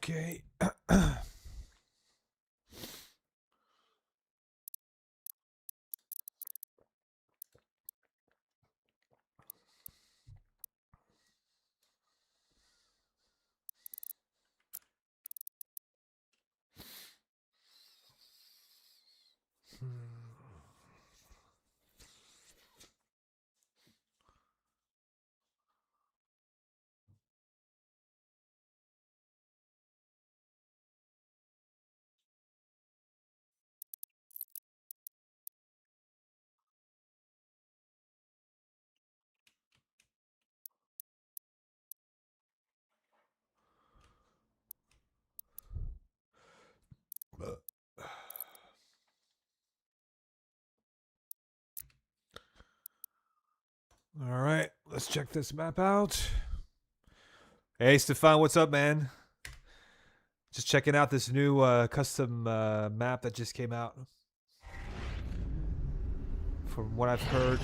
Okay. All right, let's check this map out. Hey, Stefan, what's up, man? Just checking out this new custom map that just came out. From what I've heard,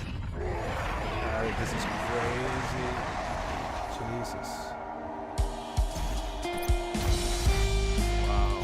this is crazy. Jesus. Wow.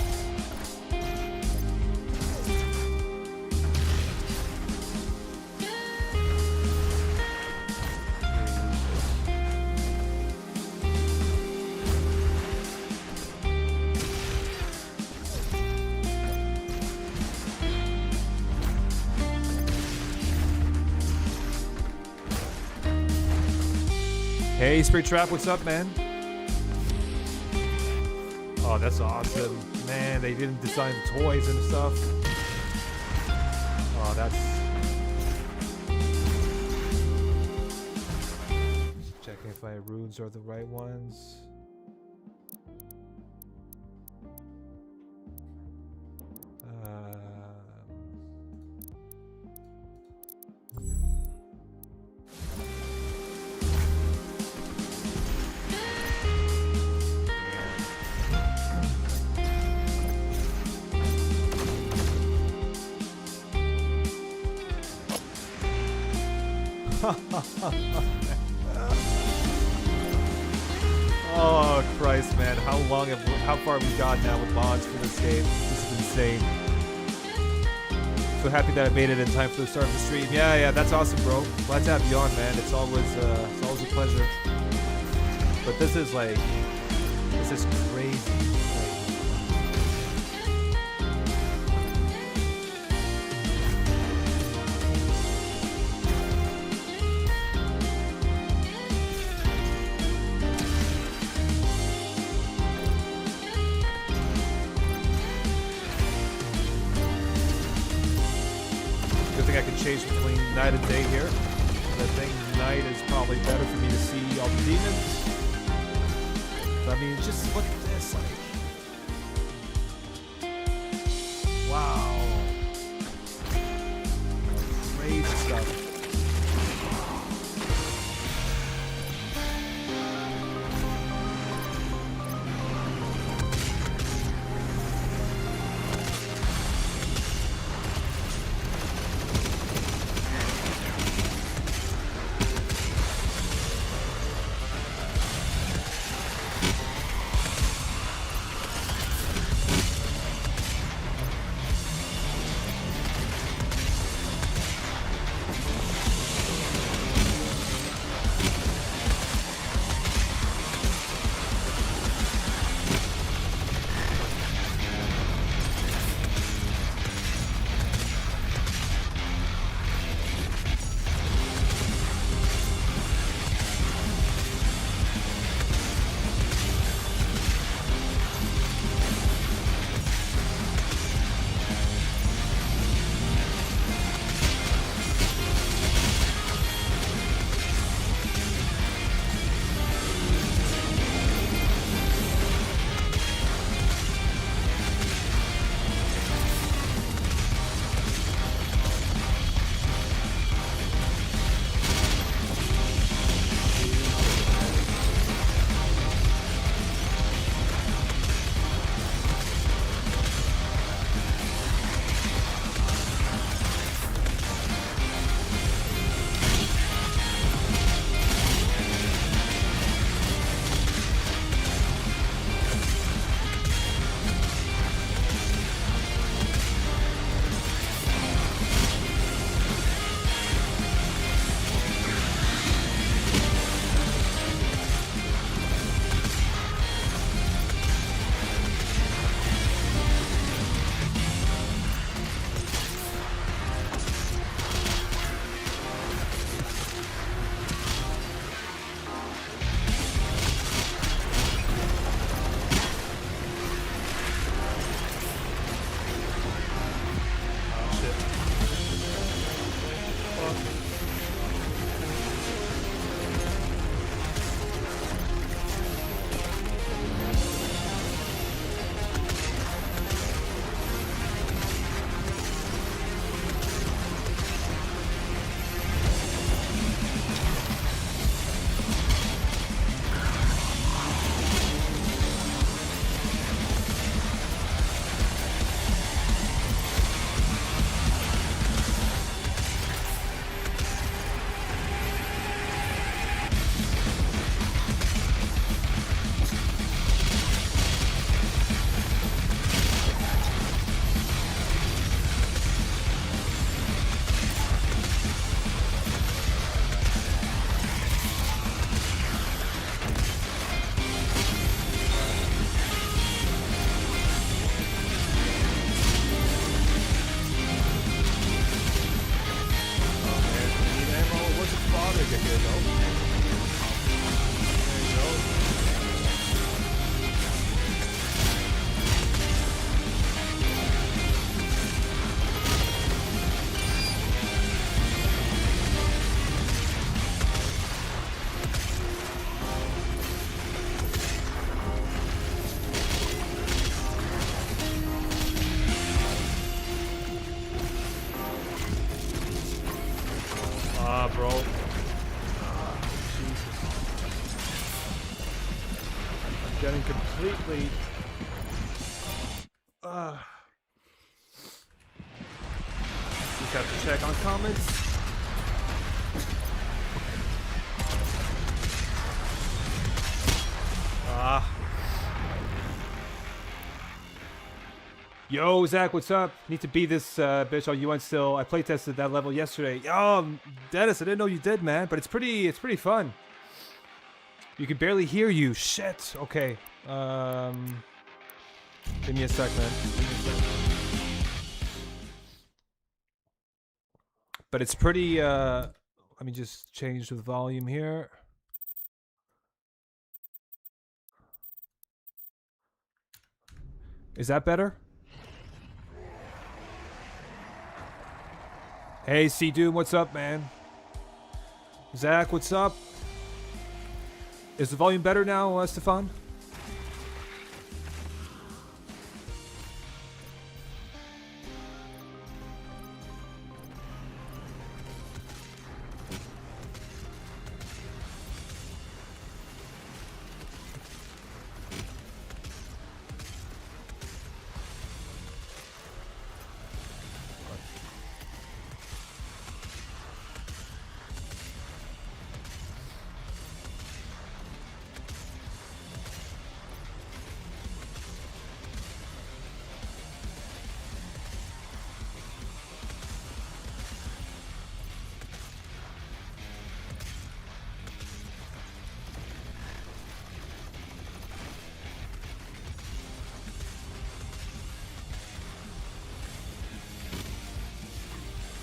Hey, Spray Trap, what's up, man? Oh, that's awesome. Man, they didn't design the toys and stuff. Oh, that's... Checking if my runes are the right ones. Oh Christ, man! How far have we got now with mods for this game? This is insane. So happy that I made it in time for the start of the stream. Yeah, that's awesome, bro. Glad to have you on, man. It's always a pleasure. But this is crazy. Change between night and day here. I think night is probably better for me to see all the demons. But I mean, just look at this, like, wow, crazy stuff. getting completely... Just have to check on comments. Yo, Zach, what's up? Need to beat this bitch on UN still. I playtested that level yesterday. Yo, Dennis, I didn't know you did, man. But it's pretty fun. You can barely hear you. Shit. Okay. Give me a sec, man. But it's pretty. Let me just change the volume here. Is that better? Hey, C-Doom, what's up, man? Zach, what's up? Is the volume better now, Stefan?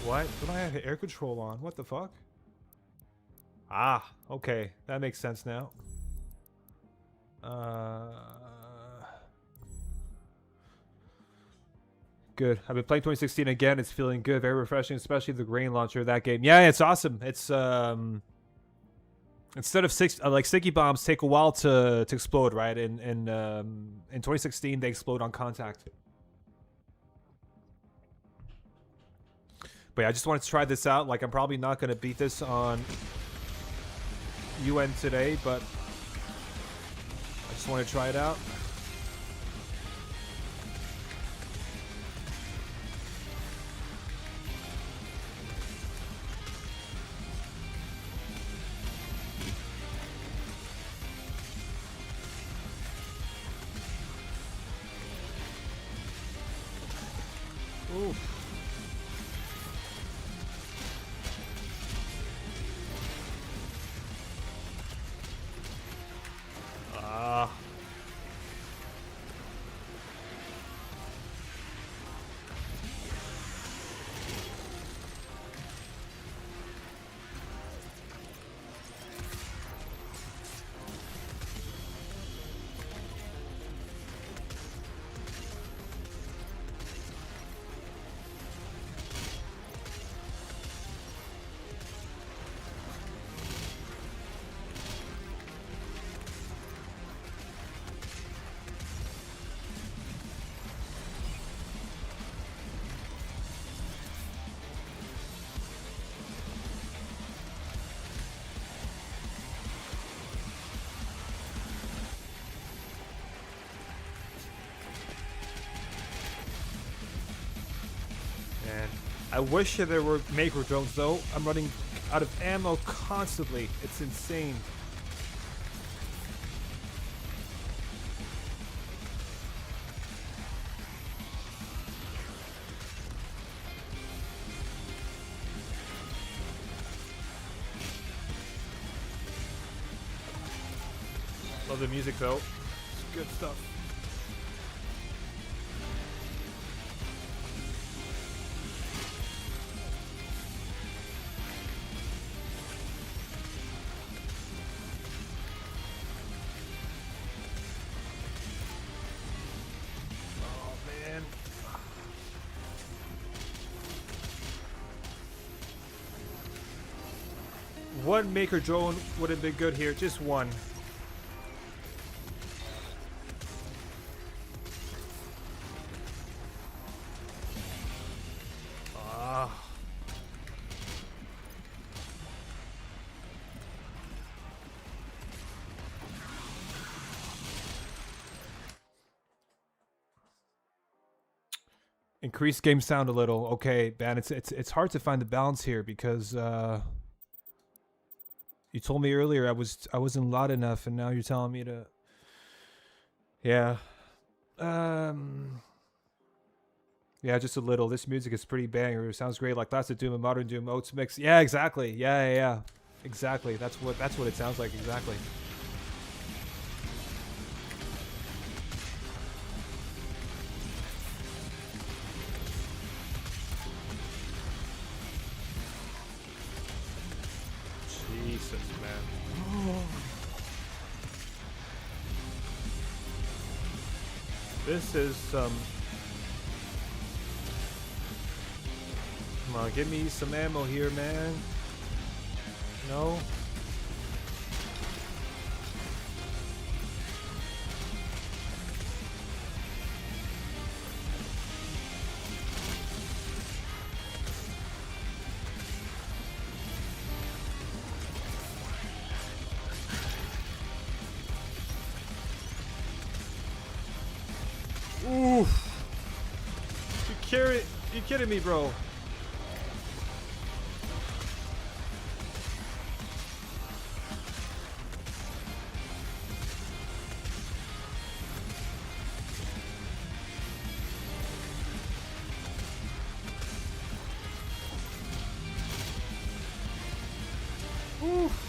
What? Don't I have air control on? What the fuck? Ah, okay. That makes sense now. Good. I've been playing 2016 again. It's feeling good. Very refreshing, especially the grain launcher of that game. Yeah, it's awesome. It's instead of like sticky bombs take a while to explode, right? In 2016 they explode on contact. But yeah, I just wanted to try this out. Like, I'm probably not going to beat this on UN today, but I just want to try it out. Oof. I wish there were macro drones though. I'm running out of ammo constantly. It's insane. Love the music though. It's good stuff. One maker drone would have been good here. Just one. Increase game sound a little. Okay, man, it's hard to find the balance here because you told me earlier I wasn't loud enough, and now you're telling me to. Yeah. Yeah, just a little. This music is pretty banger. It sounds great, like Classic Doom and Modern Doom oats mix. Yeah, exactly. Yeah. Exactly. That's what it sounds like. Exactly. Jesus, man. This is some. Come on, give me some ammo here, man. No. Oof. You kidding me, bro? Oof.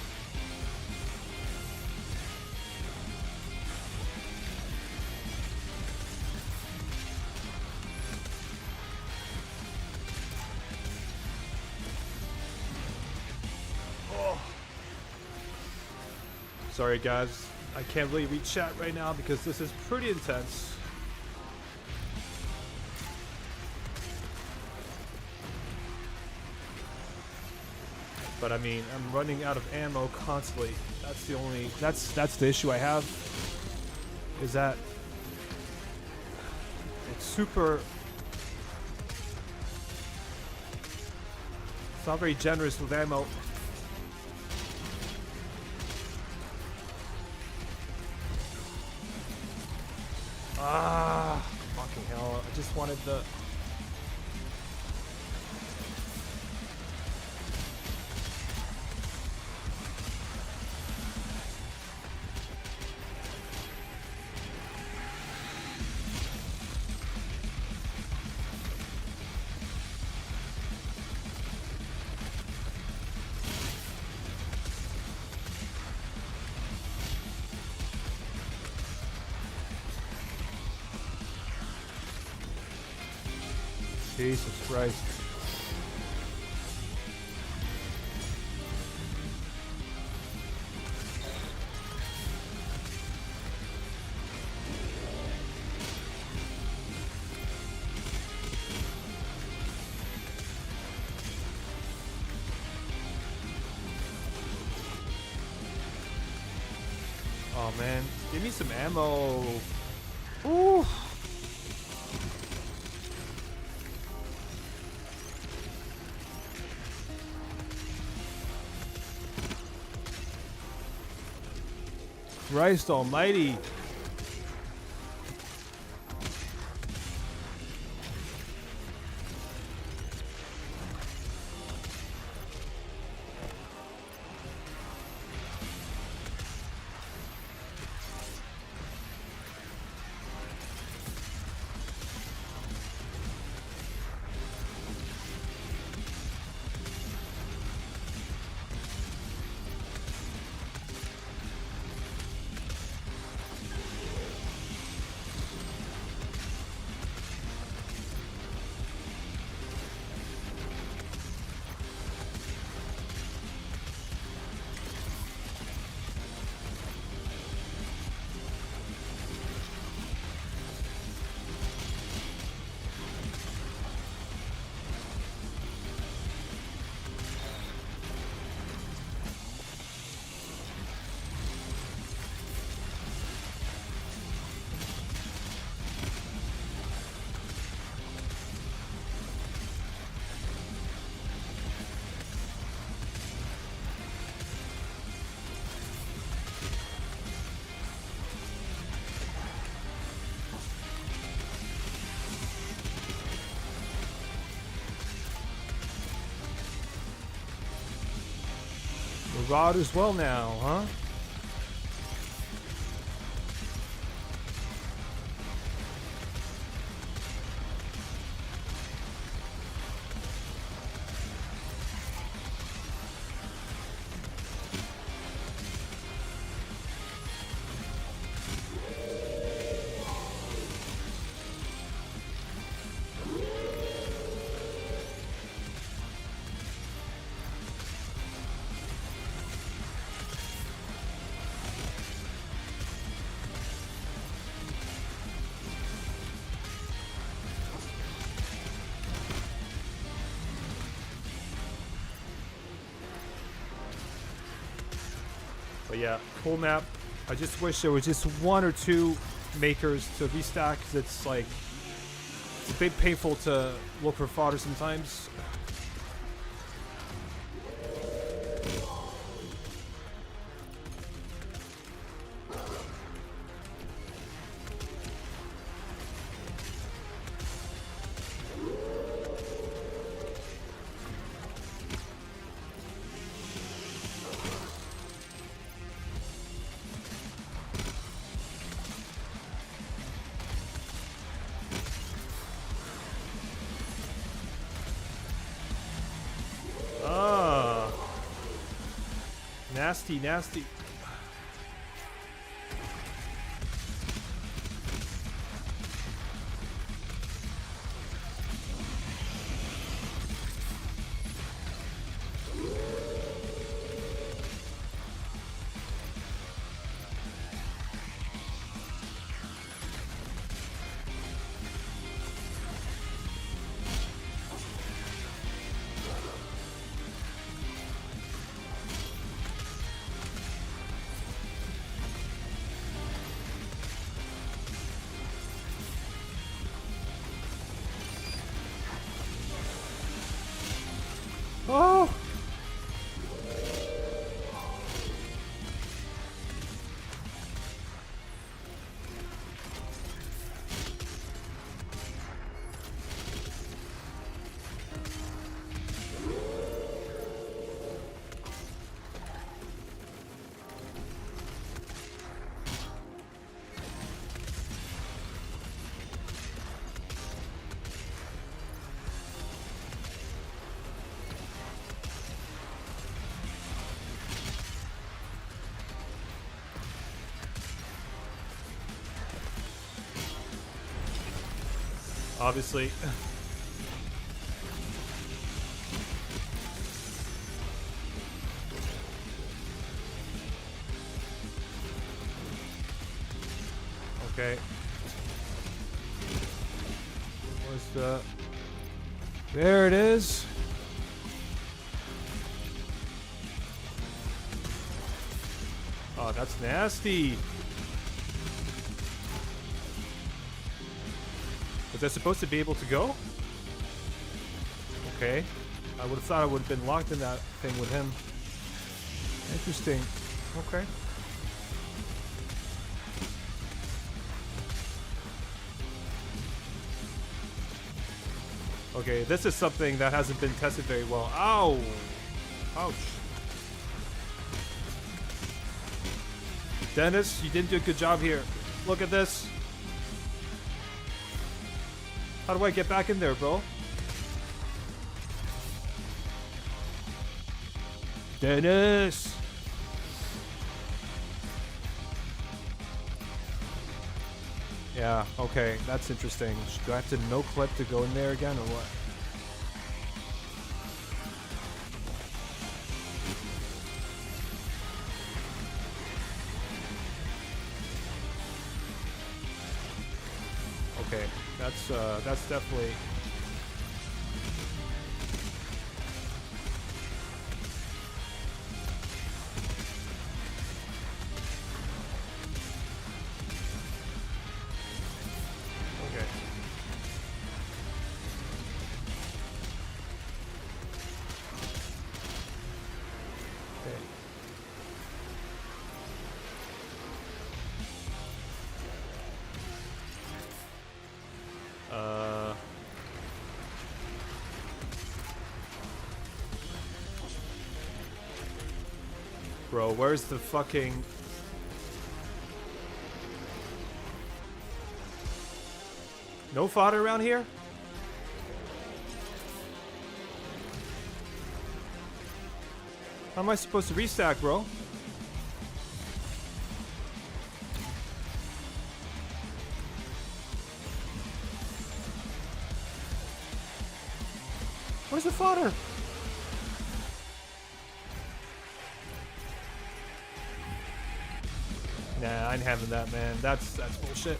Sorry guys, I can't really read chat right now because this is pretty intense. But I mean, I'm running out of ammo constantly. That's the only, that's the issue I have. Is that it's super, it's not very generous with ammo. Ah, fucking hell. I just wanted the... Jesus Christ. Oh man, give me some ammo. Ooh. Christ almighty. rod as well now, huh? But yeah, cool map. I just wish there was just one or two makers to restack, because it's like, it's a bit painful to look for fodder sometimes. Nasty, nasty. Oh! Obviously. Okay. Where's the... There it is. Oh, that's nasty. Was I supposed to be able to go? Okay. I would have thought I would have been locked in that thing with him. Interesting. Okay. Okay, this is something that hasn't been tested very well. Ow! Ouch. Dennis, you didn't do a good job here. Look at this. How do I get back in there, bro? Dennis! Yeah, okay, that's interesting. Do I have to no clip to go in there again, or what? Okay, that's definitely... Okay. Okay. bro. Where's the fucking... No fodder around here? How am I supposed to restack, bro? Where's the fodder? Nah, I ain't having that, man. That's bullshit.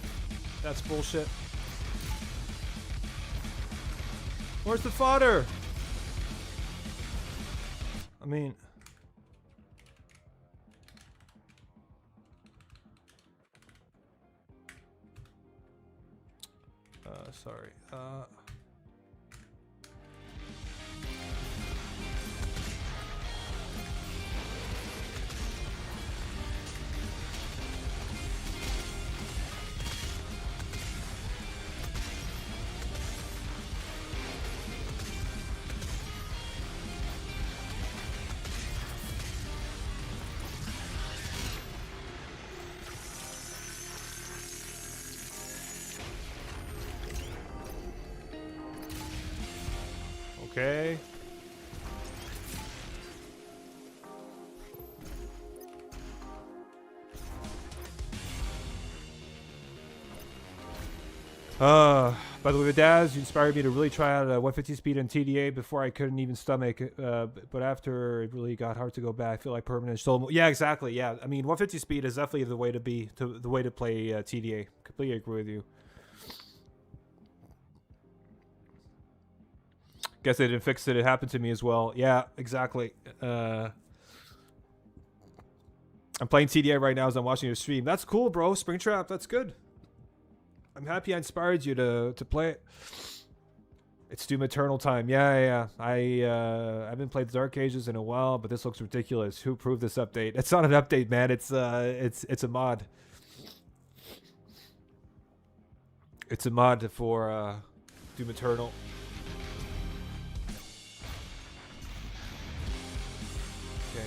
That's bullshit. Where's the fodder? I mean... sorry. Okay. By the way, Daz, you inspired me to really try out 150 speed and TDA before I couldn't even stomach it. But after it really got hard to go back, I feel like permanent soul. Yeah, exactly. Yeah, I mean, 150 speed is definitely the way to be, the way to play TDA. Completely agree with you. Guess they didn't fix it. It happened to me as well. Yeah, exactly. I'm playing TDA right now as I'm watching your stream. That's cool, bro. Springtrap, that's good. I'm happy I inspired you to play it. It's Doom Eternal time. Yeah. I haven't played Dark Ages in a while, but this looks ridiculous. Who approved this update? It's not an update, man. It's a mod. It's a mod for Doom Eternal. Okay.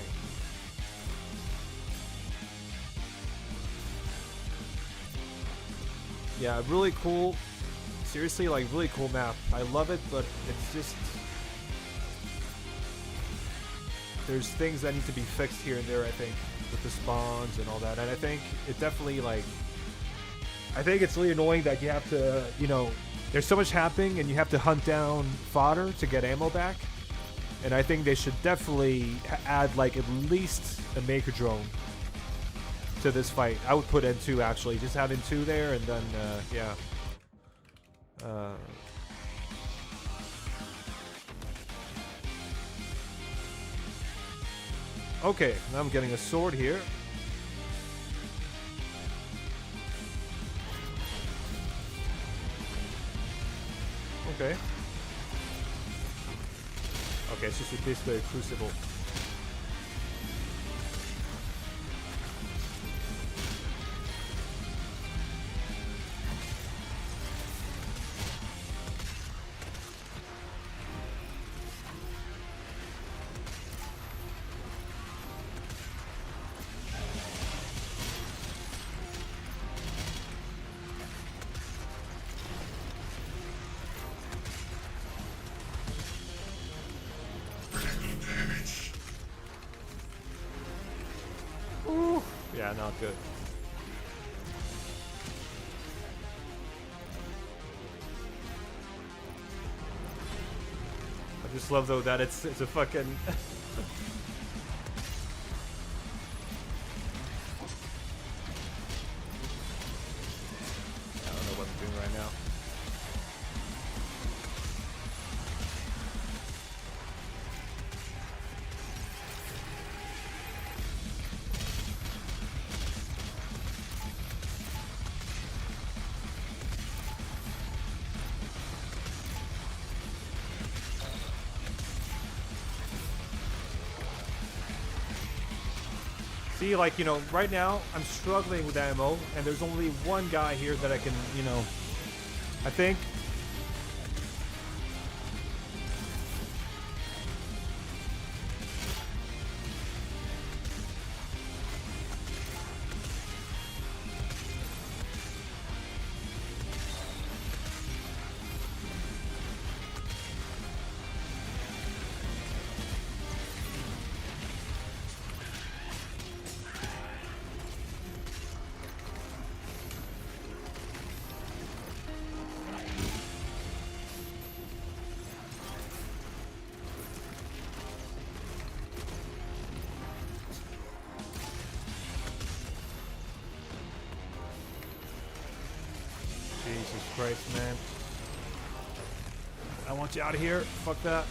Yeah, really cool. Seriously, like, really cool map. I love it, but it's just... There's things that need to be fixed here and there, I think, with the spawns and all that. And I think it definitely, like... I think it's really annoying that you have to, you know... There's so much happening, and you have to hunt down fodder to get ammo back. And I think they should definitely add, like, at least a Maker Drone to this fight. I would put N2, actually. Just have N2 there, and then, yeah. Okay, now I'm getting a sword here. Okay. Okay, it's just basically a crucible. Yeah, not good. I just love though that it's a fucking I don't know what I'm doing right now. See, like, you know, right now I'm struggling with ammo, and there's only one guy here that I can, you know, I think. Jesus Christ, man. I want you out of here. Fuck that.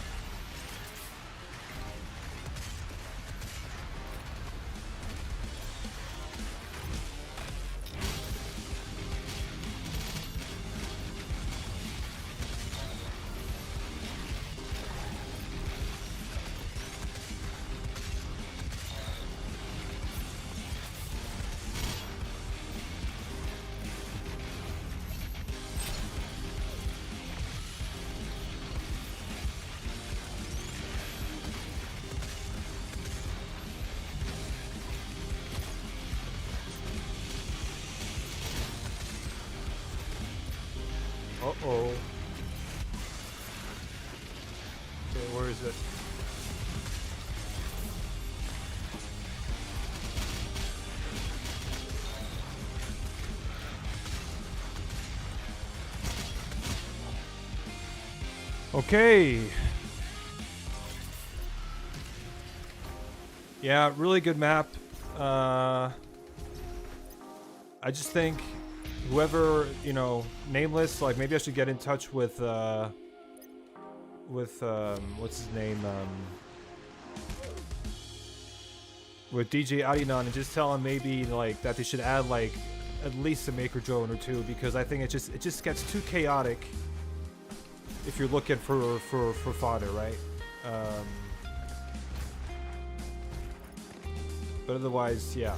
Uh-oh. Okay, where is it? Okay. Yeah, really good map. I just think whoever, you know, nameless, like maybe I should get in touch with what's his name, with DJ Arinan and just tell him maybe like that they should add like at least a maker drone or two, because I think it just gets too chaotic if you're looking for fodder, right? But otherwise, yeah.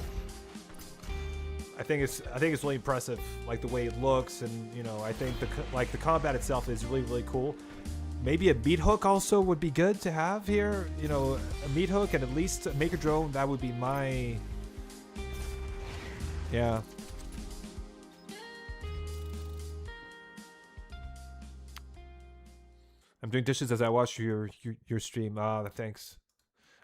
I think it's really impressive, like the way it looks, and you know, I think the combat itself is really cool. Maybe a meat hook also would be good to have here. You know, a meat hook and at least a maker drone. That would be my, yeah. I'm doing dishes as I watch your stream. Ah, thanks.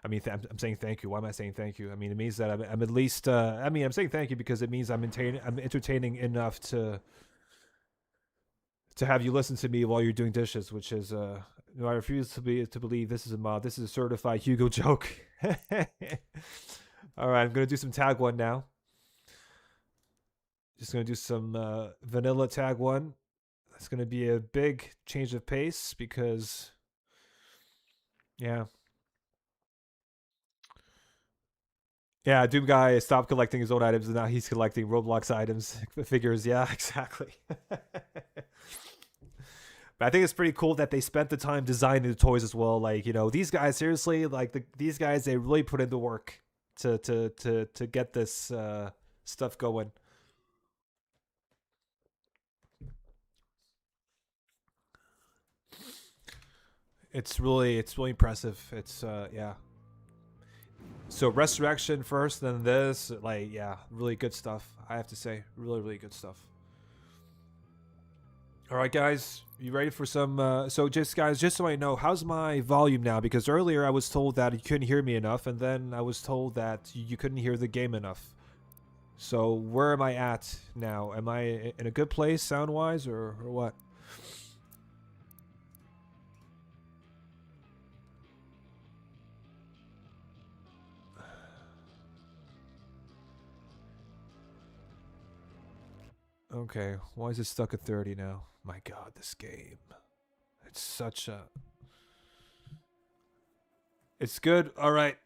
I mean, I'm saying thank you. Why am I saying thank you? I mean, it means that I'm at least. I mean, I'm saying thank you because it means I'm entertaining enough to have you listen to me while you're doing dishes, which is no, I refuse to believe this is a mod. This is a certified Hugo joke. All right, I'm gonna do some TAG1 now. Just gonna do some vanilla TAG1. It's gonna be a big change of pace because, yeah. Yeah, Doom Guy stopped collecting his own items and now he's collecting Roblox items, figures. Yeah, exactly. But I think it's pretty cool that they spent the time designing the toys as well. Like, you know, these guys seriously, like these guys, they really put in the work to get this stuff going. It's really impressive. It's yeah. So Resurrection first, then this, like, yeah, really good stuff. I have to say, really good stuff. All right, guys, you ready for some? So just guys, just so I know, how's my volume now? Because earlier I was told that you couldn't hear me enough, and then I was told that you couldn't hear the game enough. So where am I at now? Am I in a good place sound-wise, or what? Okay, why is it stuck at 30 now? My god, this game. It's such a... It's good. All right.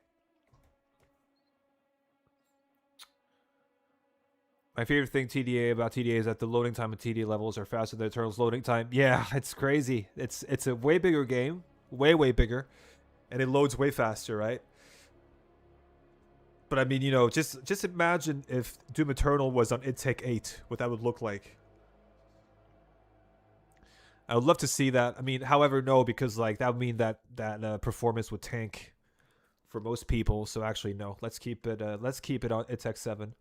My favorite thing about TDA is that the loading time of TDA levels are faster than Eternal's loading time. Yeah, it's crazy. It's a way bigger game. Way bigger. And it loads way faster, right? But I mean, you know, just imagine if Doom Eternal was on Intake 8, what that would look like. I would love to see that. I mean, however, no, because like that would mean that performance would tank for most people. So actually, no. Let's keep it on Intake 7.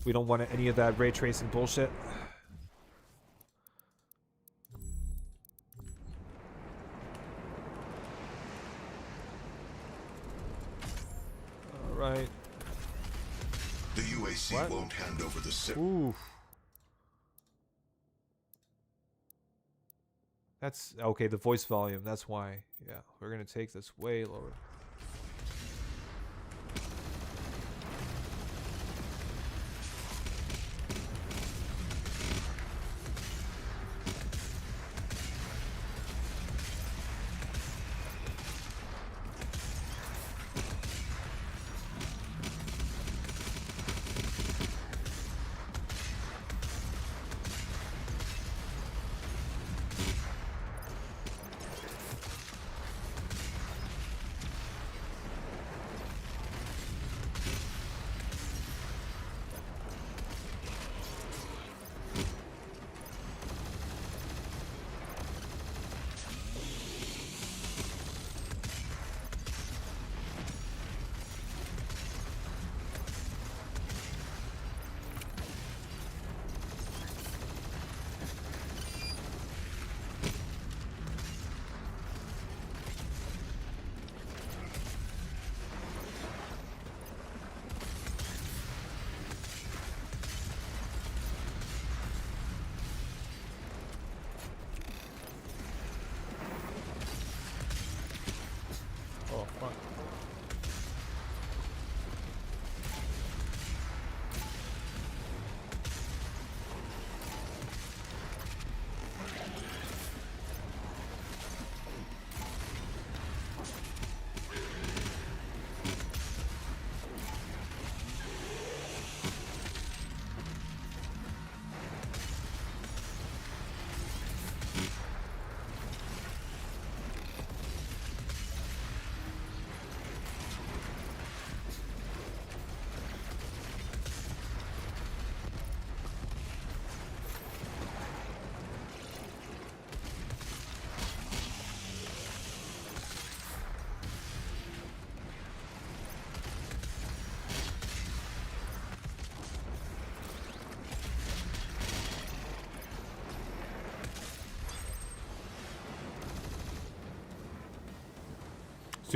We don't want any of that ray tracing bullshit. All right. The UAC won't hand over the ship. Ooh. That's okay. The voice volume. That's why. Yeah, we're gonna take this way lower.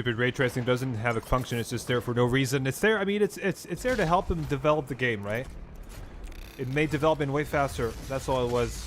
stupid ray tracing doesn't have a function. It's just there for no reason. It's there. I mean, it's there to help him develop the game, right? It made development way faster. That's all it was.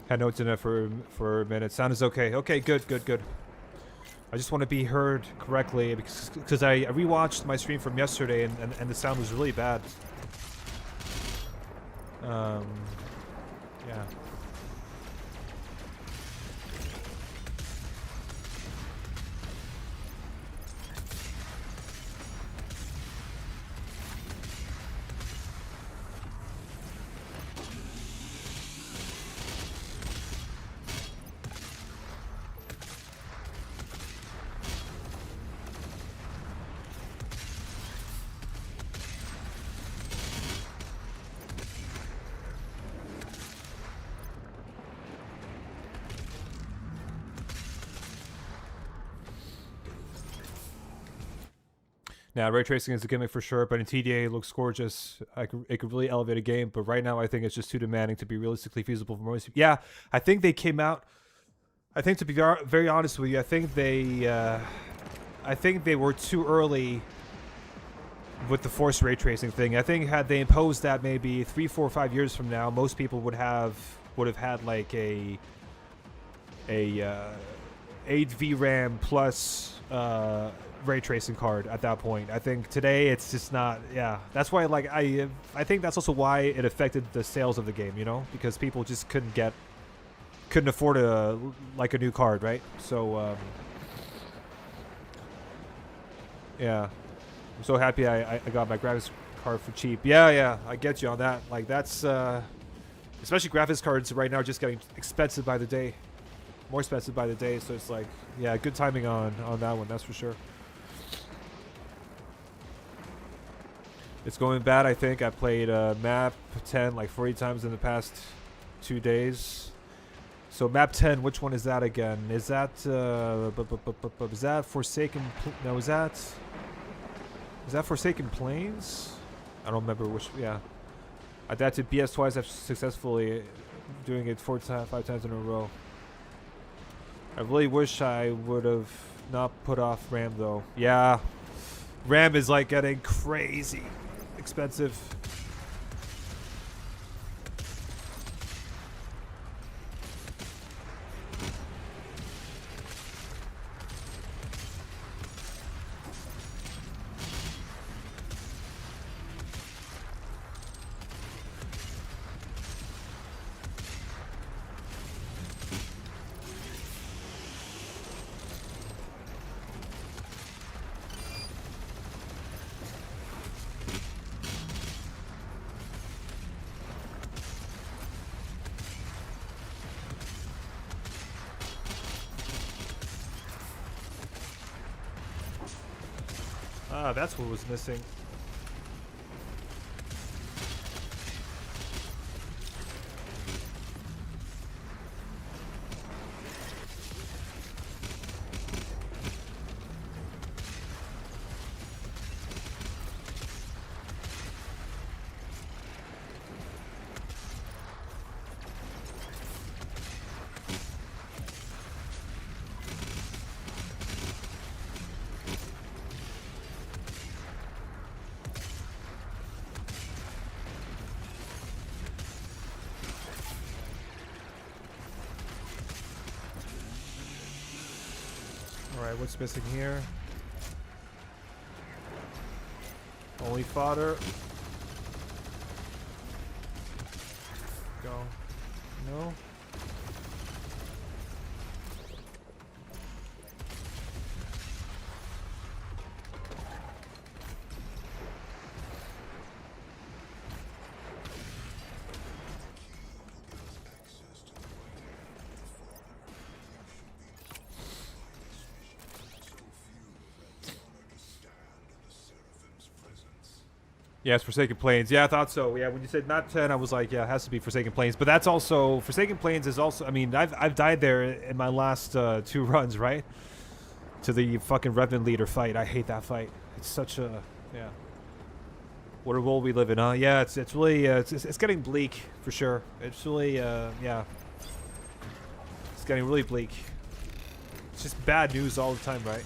Had no internet for a minute. Sound is okay. Okay, good. I just want to be heard correctly because I rewatched my stream from yesterday and the sound was really bad. Yeah. Now, ray tracing is a gimmick for sure, but in TDA it looks gorgeous. It could really elevate a game, but right now I think it's just too demanding to be realistically feasible for most people. Yeah, I think they came out. I think to be very honest with you, I think they were too early with the forced ray tracing thing. I think had they imposed that maybe 3, 4, 5 years from now, most people would have had like a 8 VRAM plus ray tracing card at that point. I think today it's just not. Yeah, that's why like I think that's also why it affected the sales of the game, you know, because people just couldn't afford a new card, right? So yeah, I'm so happy I got my graphics card for cheap. Yeah, I get you on that. Like that's especially graphics cards right now are just getting expensive by the day, more expensive by the day. So it's like, yeah, good timing on that one, that's for sure. It's going bad, I think. I played map 10 like 40 times in the past 2 days. So map 10, which one is that again? Is that Forsaken? No, is that Forsaken Plains? I don't remember which. Yeah, I died to BS twice after successfully doing it 5 times in a row. I really wish I would have not put off RAM though. Yeah, RAM is like getting crazy expensive. Ah, that's what was missing. Alright, what's missing here? Only fodder. Go. No? Yeah, it's Forsaken Plains. Yeah, I thought so. Yeah, when you said not 10, I was like, yeah, it has to be Forsaken Plains. But that's also Forsaken Plains is also. I mean, I've died there in my last 2 runs, right? To the fucking Revenant leader fight. I hate that fight. It's such a yeah. What a world we live in, huh? Yeah, it's really it's getting bleak for sure. It's really yeah. It's getting really bleak. It's just bad news all the time, right?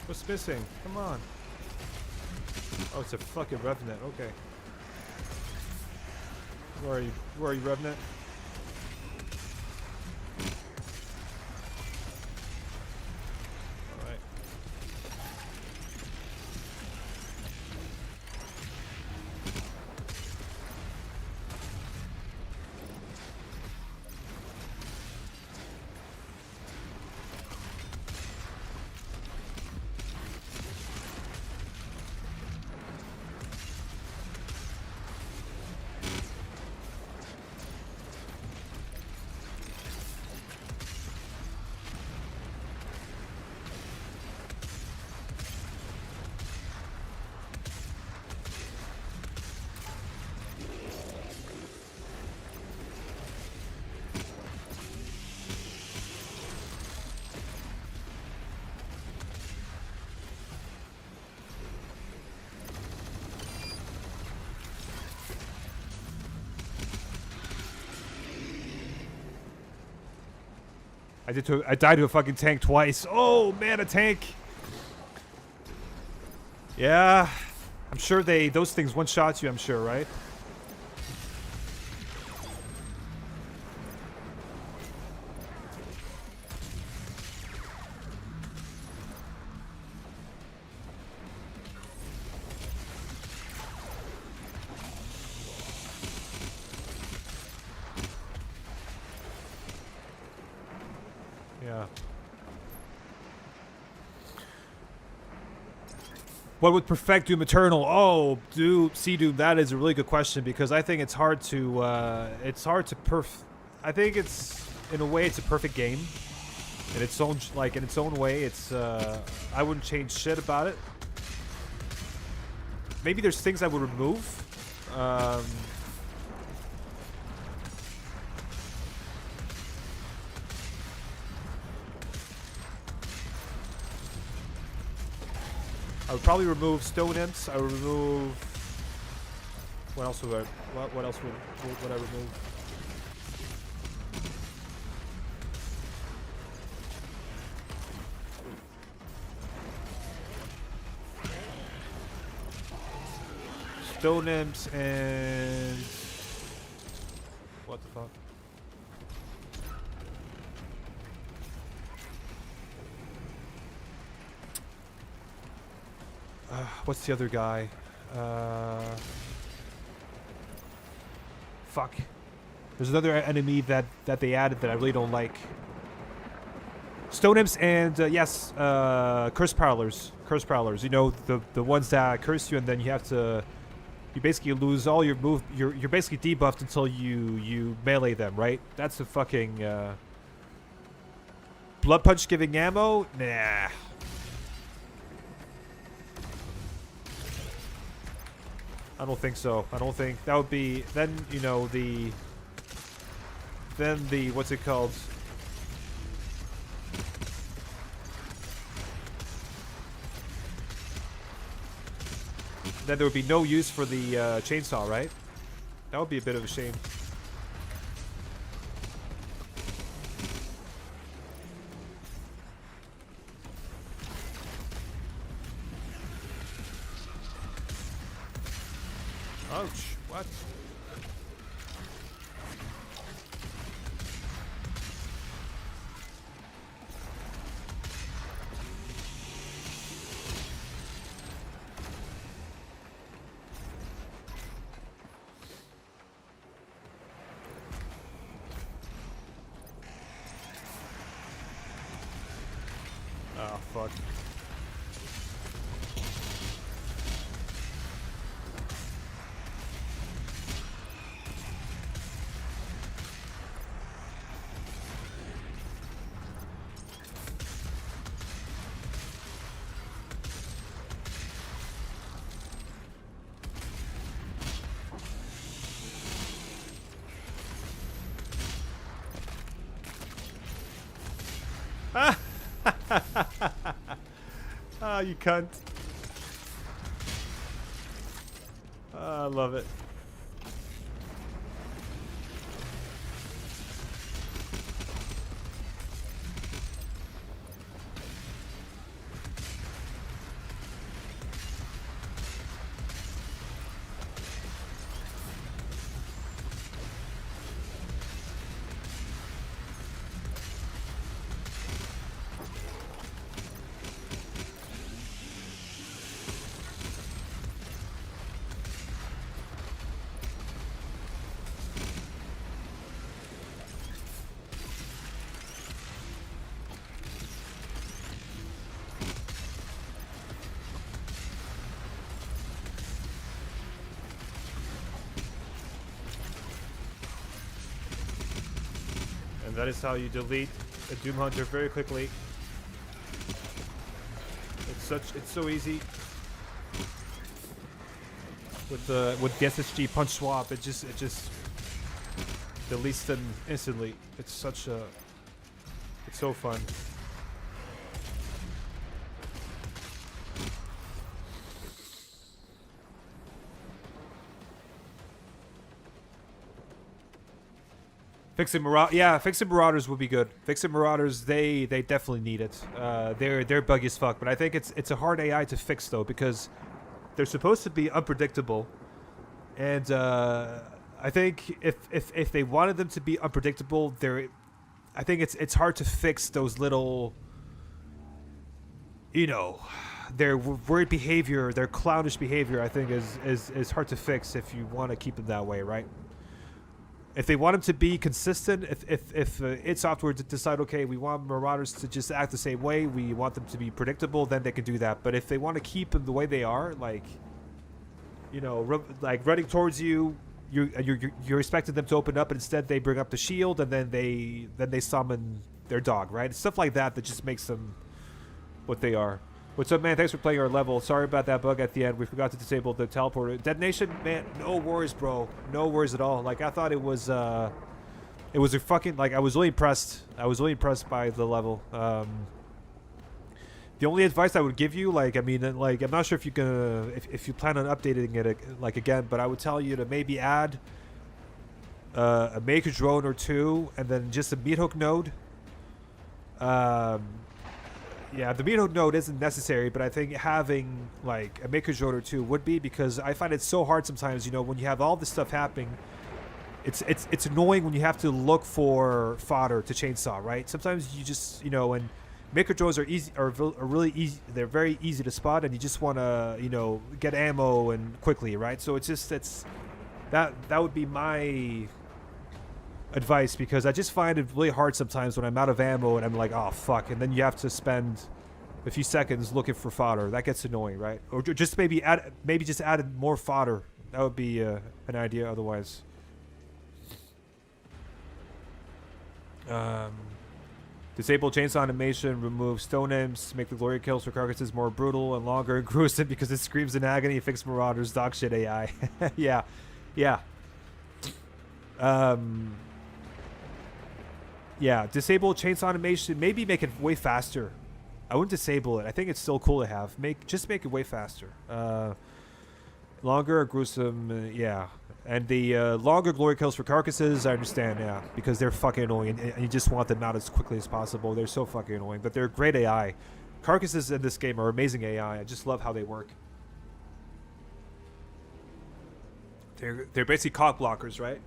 What's missing? Come on. Oh, it's a fucking Revenant. Okay. Where are you? Where are you, Revenant? All right. I died to a fucking tank twice. Oh man, a tank. Yeah, I'm sure those things one shot you. I'm sure, right? Yeah. What would perfect Doom Eternal? Oh, Doom, that is a really good question because I think it's hard to I think it's in a way it's a perfect game in its own way. It's I wouldn't change shit about it. Maybe there's things I would remove. I would probably remove Stone Imps. I would remove. What else would I? What else would I remove? Stone Imps and what the fuck? What's the other guy? Fuck. There's another enemy that they added that I really don't like. Stone Imps and yes, Curse Prowlers. Curse Prowlers. You know the ones that curse you and then you basically lose all your move. You're basically debuffed until you melee them, right? That's a fucking Blood Punch giving ammo. Nah. I don't think so. I don't think that would be then. You know the what's it called? Then there would be no use for the chainsaw, right? That would be a bit of a shame. Ouch. What? Oh, fuck. Ah, you cunt. I love it. And that is how you delete a Doom Hunter very quickly. It's so easy. With the SSG punch swap, it just deletes them instantly. It's so fun. Fixing Marauders would be good. Fixing Marauders, they definitely need it. They're buggy as fuck, but I think it's a hard AI to fix though, because they're supposed to be unpredictable, and I think if they wanted them to be unpredictable, I think it's hard to fix those little, you know, their weird behavior, their clownish behavior. I think is hard to fix if you want to keep them that way, right? If they want them to be consistent, if id Software decide, okay, we want Marauders to just act the same way, we want them to be predictable, then they can do that. But if they want to keep them the way they are, like, you know, like running towards you, you're expecting them to open up, and instead they bring up the shield, and then they summon their dog, right? It's stuff like that that just makes them what they are. What's up, man? Thanks for playing our level. Sorry about that bug at the end. We forgot to disable the teleporter. Detonation, man, no worries, bro. No worries at all. Like, I thought it was a fucking, like, I was really impressed. I was really impressed by the level. The only advice I would give you, like, I mean, like, I'm not sure if you can, if you plan on updating it, like, again, but I would tell you to maybe add a maker drone or two, and then just a meat hook node. Yeah, the meat hook node isn't necessary, but I think having like a maker drone or two would be, because I find it so hard sometimes, you know, when you have all this stuff happening, it's annoying when you have to look for fodder to chainsaw, right? Sometimes you just, you know, and maker drones are really easy, they're very easy to spot, and you just want to, you know, get ammo and quickly, right? So that would be my advice, because I just find it really hard sometimes when I'm out of ammo and I'm like, oh fuck, and then you have to spend a few seconds looking for fodder. That gets annoying, right? Or just maybe add more fodder. That would be an idea otherwise. Disable chainsaw animation, remove stone imps, make the glory kills for carcasses more brutal and longer and gruesome because it screams in agony. Fix Marauders, dog shit AI. Yeah. Yeah, disable chainsaw animation. Maybe make it way faster. I wouldn't disable it. I think it's still cool to have. Just make it way faster. Longer, gruesome, yeah. And the longer glory kills for carcasses, I understand, yeah, because they're fucking annoying, and you just want them out as quickly as possible. They're so fucking annoying, but they're great AI. Carcasses in this game are amazing AI. I just love how they work. They're basically cock blockers, right?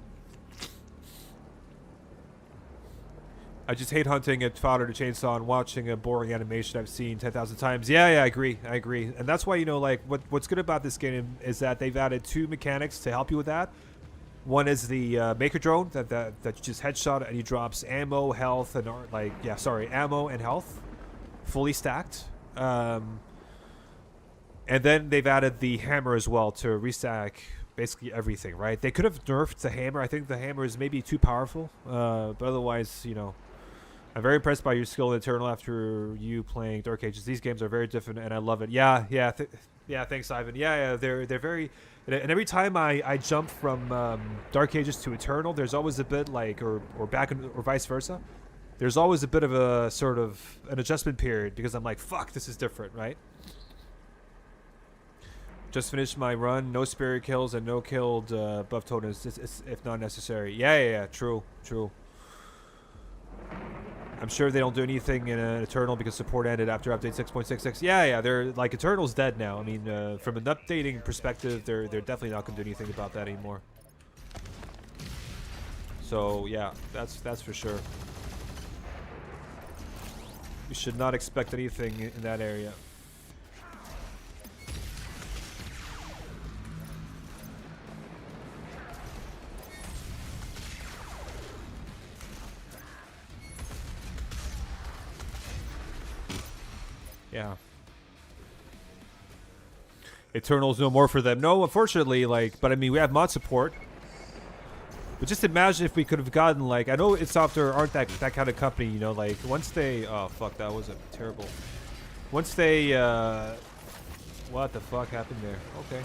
I just hate hunting at fodder to chainsaw and watching a boring animation I've seen 10,000 times. Yeah, I agree. And that's why, like, what's good about this game is that they've added 2 mechanics to help you with that. One is the Maker Drone that you just headshot and he drops ammo, health, and ammo and health, fully stacked. And then they've added the hammer as well to restack basically everything, right? They could have nerfed the hammer. I think the hammer is maybe too powerful, but otherwise, I'm very impressed by your skill in Eternal after you playing Dark Ages. These games are very different, and I love it. Yeah. Thanks, Ivan. Yeah. They're very. And every time I jump from Dark Ages to Eternal, there's always a bit like, or back or vice versa. There's always a bit of a sort of an adjustment period because I'm like, fuck, this is different, right? Just finished my run. No spirit kills and no killed buff totems if not necessary. Yeah. True. I'm sure they don't do anything in Eternal because support ended after update 6.66. Yeah, they're like Eternal's dead now. I mean, from an updating perspective, they're definitely not going to do anything about that anymore. So yeah, that's for sure. We should not expect anything in that area. Yeah. Eternal's no more for them. No, unfortunately, but I mean, we have mod support. But just imagine if we could have gotten, I know id Software aren't that kind of company, once they, oh, fuck, that was terrible. Once they, what the fuck happened there? Okay.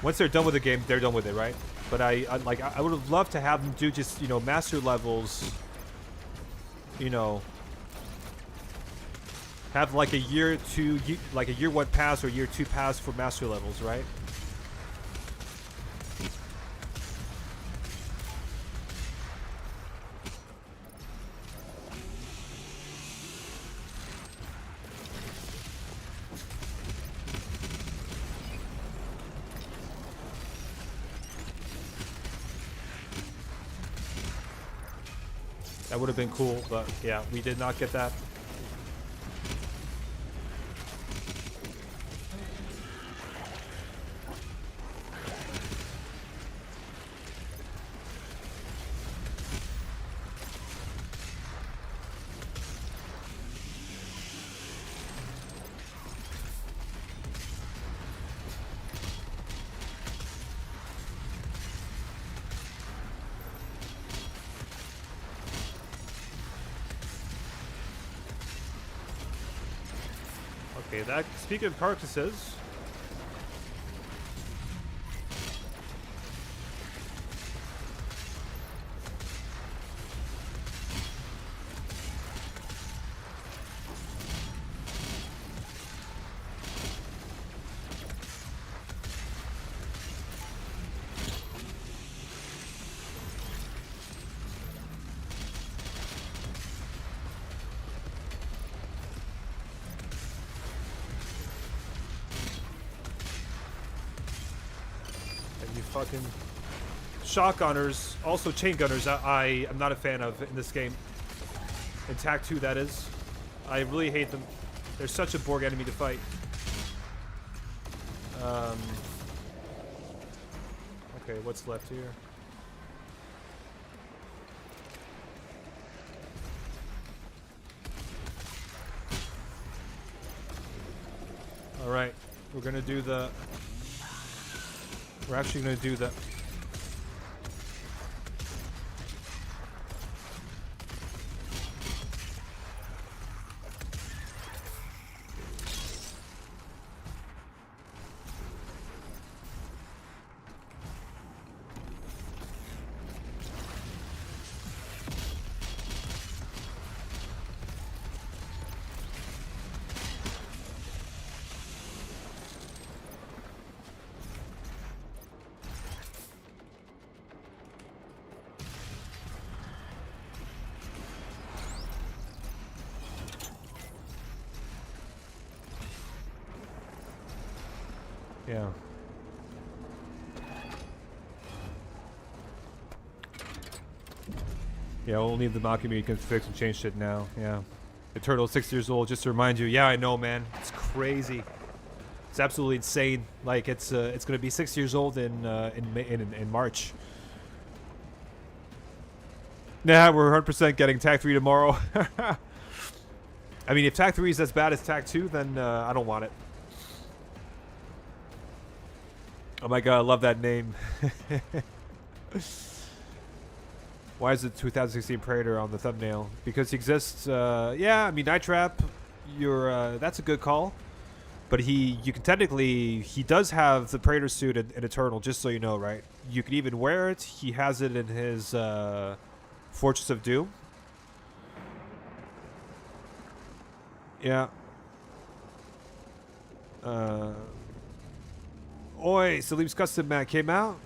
Once they're done with the game, they're done with it, right? But I would have loved to have them do just, master levels, have a year 2, a year 1 pass or year 2 pass for master levels, right? That would have been cool, but yeah, we did not get that. Okay, that, speaking of carcasses, fucking shotgunners, also chain gunners, I am not a fan of in this game. In TAG2, that is. I really hate them. They're such a Borg enemy to fight. Okay, what's left here? Alright, we're gonna do the... We're actually going to do that. Yeah. Yeah, only the mod community can fix and change shit now. Yeah. Eternal 6 years old, just to remind you. Yeah, I know, man. It's crazy. It's absolutely insane. Like it's gonna be 6 years old in March. Nah, we're 100% getting Tag 3 tomorrow. I mean, if Tag 3 is as bad as Tag 2, then I don't want it. Oh my god, I love that name. Why is it 2016 Praetor on the thumbnail? Because he exists. Yeah, I mean, Night Trap, that's a good call. But you can technically, he does have the Praetor suit in Eternal, just so you know, right? You can even wear it. He has it in his Fortress of Doom. Yeah. Oi, Salim's custom map came out.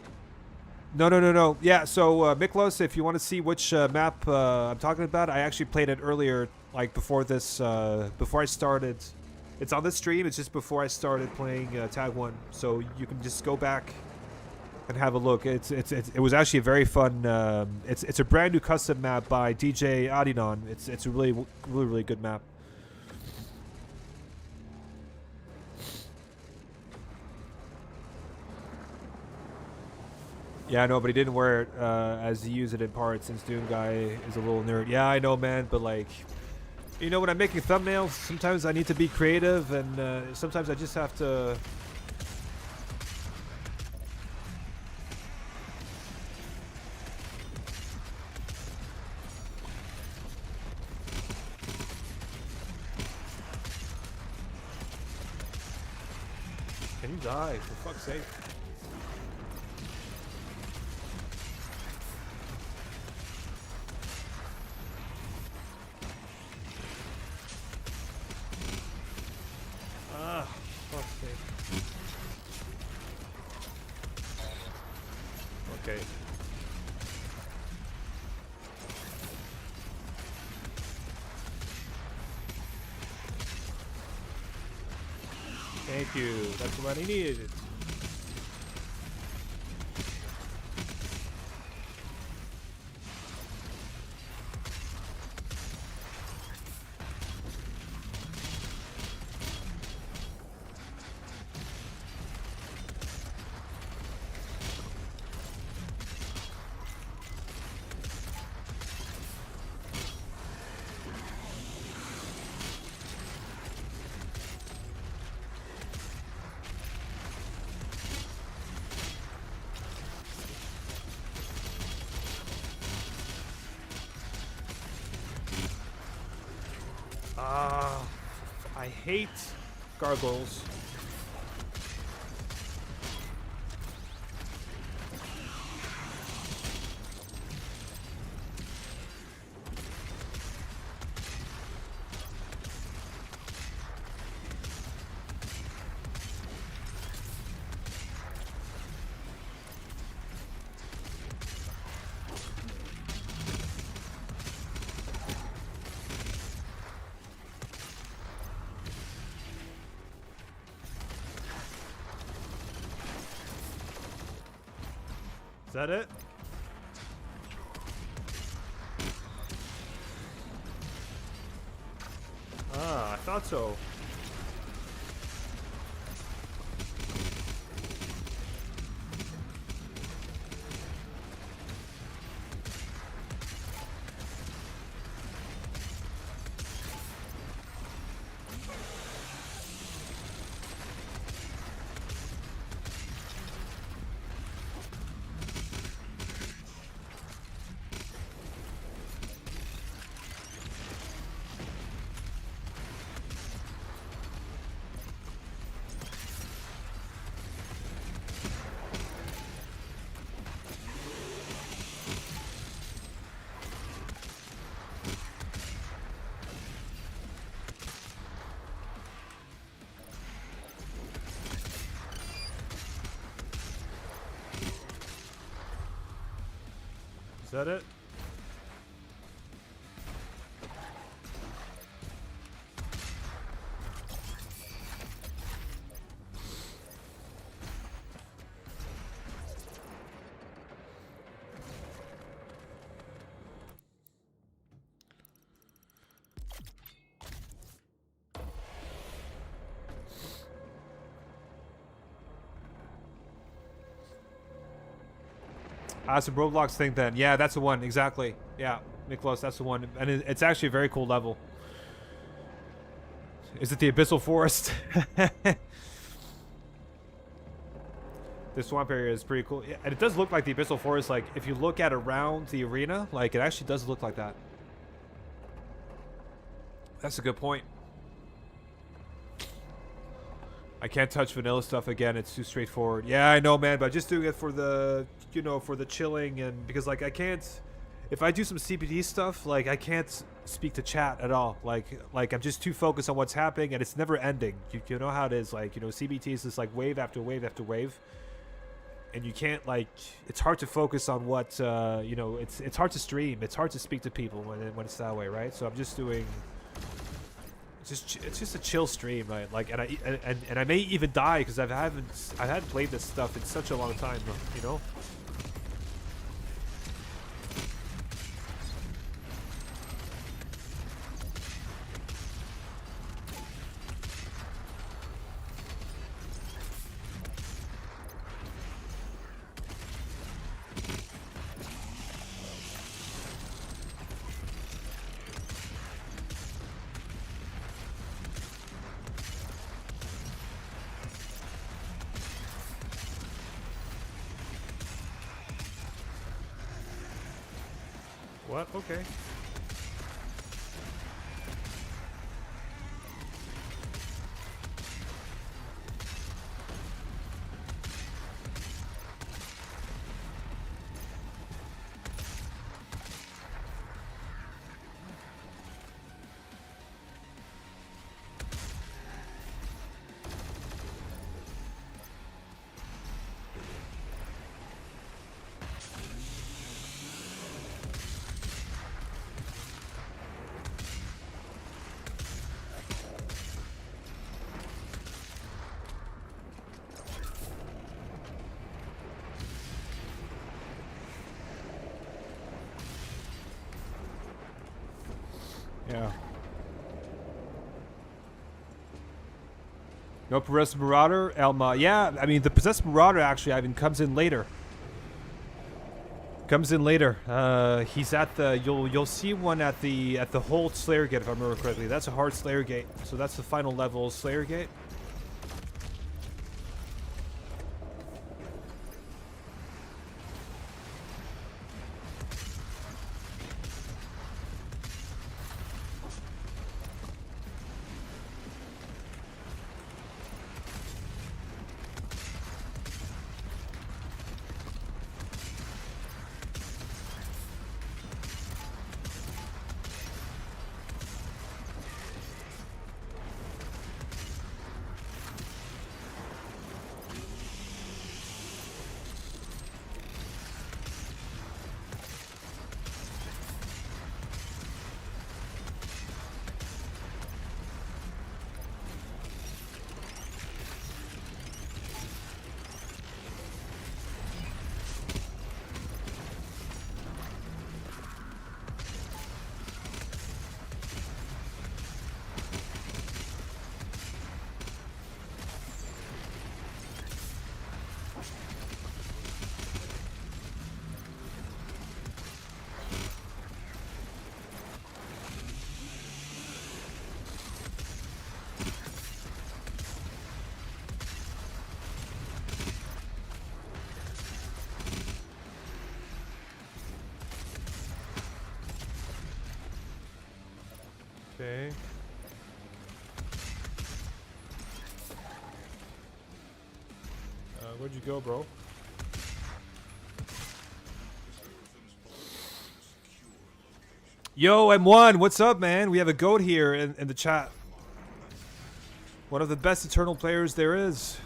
No. Yeah, so Miklos, if you want to see which map I'm talking about, I actually played it earlier, like before this, before I started. It's on this stream. It's just before I started playing TAG1, so you can just go back and have a look. It was actually a very fun. It's a brand new custom map by DJ Adinon. It's a really good map. Yeah, I know, but he didn't wear it as he used it in part since Doom Guy is a little nerd. Yeah, I know, man, but like, you know, when I'm making thumbnails, sometimes I need to be creative, and sometimes I just have to. Can you die, for fuck's sake? Ah, fuck's sake. Okay. Thank you. That's what I needed. I hate gargoyles. Is that it? Ah, I thought so. Is that it? It's a Roblox thing then. Yeah, that's the one. Exactly. Yeah, Nicholas, that's the one. And it's actually a very cool level. Is it the Abyssal Forest? This swamp area is pretty cool. Yeah, and it does look like the Abyssal Forest. Like, if you look at around the arena, like, it actually does look like that. That's a good point. I can't touch vanilla stuff again. It's too straightforward. Yeah, I know, man. But just doing it for the, you know, for the chilling and because, like, I can't. If I do some CBD stuff, like, I can't speak to chat at all. Like I'm just too focused on what's happening, and it's never ending. You know how it is. Like, you know, CBT is just like wave after wave after wave, and you can't, like, it's hard to focus on what, you know, it's hard to stream. It's hard to speak to people when it's that way, right? So I'm just doing. It's just a chill stream, right? Like, and I may even die because I hadn't played this stuff in such a long time, you know. What? Okay. Yeah. No Possessed Marauder, Elma. Yeah, I mean the Possessed Marauder actually, Ivan, comes in later. Comes in later. He's at the. You'll see one at the whole Slayer Gate if I remember correctly. That's a hard Slayer Gate, so that's the final level Slayer Gate. Okay. Where'd you go, bro? Yo, M1, what's up, man? We have a goat here in the chat. One of the best Eternal players there is.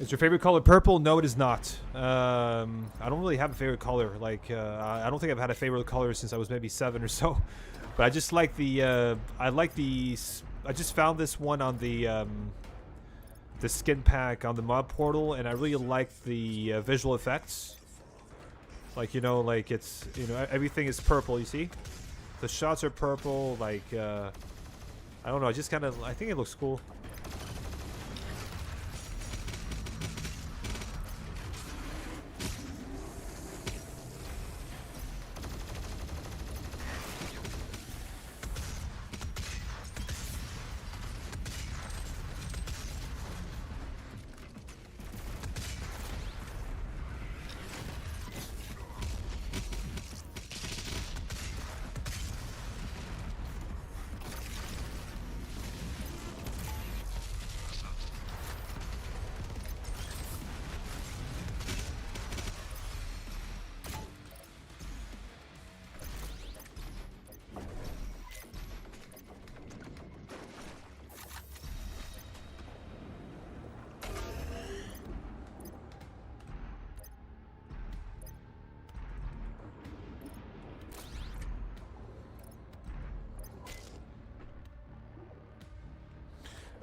Is your favorite color purple? No, it is not. I don't really have a favorite color. Like, I don't think I've had a favorite color since I was maybe 7 or so. But I just like the, I just found this one on the skin pack on the mod portal, and I really like the visual effects. Like, you know, like it's, you know, everything is purple, you see? The shots are purple, like, I don't know, I just kind of, I think it looks cool.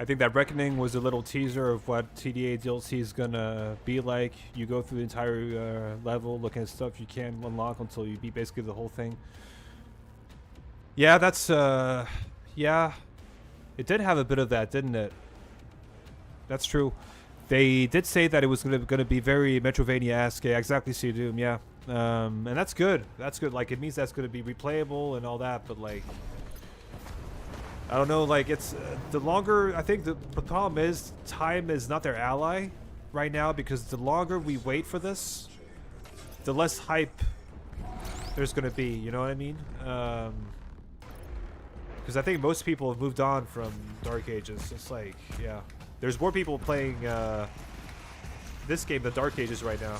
I think that Reckoning was a little teaser of what TDA DLC is gonna be like. You go through the entire level looking at stuff you can't unlock until you beat basically the whole thing. Yeah, that's, yeah. It did have a bit of that, didn't it? That's true. They did say that it was gonna be very Metroidvania-esque. Yeah, exactly, See Doom, yeah. And that's good. That's good. Like, it means that's gonna be replayable and all that, but like... I don't know, like, it's the longer, I think the problem is time is not their ally right now, because the longer we wait for this, the less hype there's going to be, you know what I mean? Because I think most people have moved on from Dark Ages. It's like, yeah. There's more people playing this game than Dark Ages right now.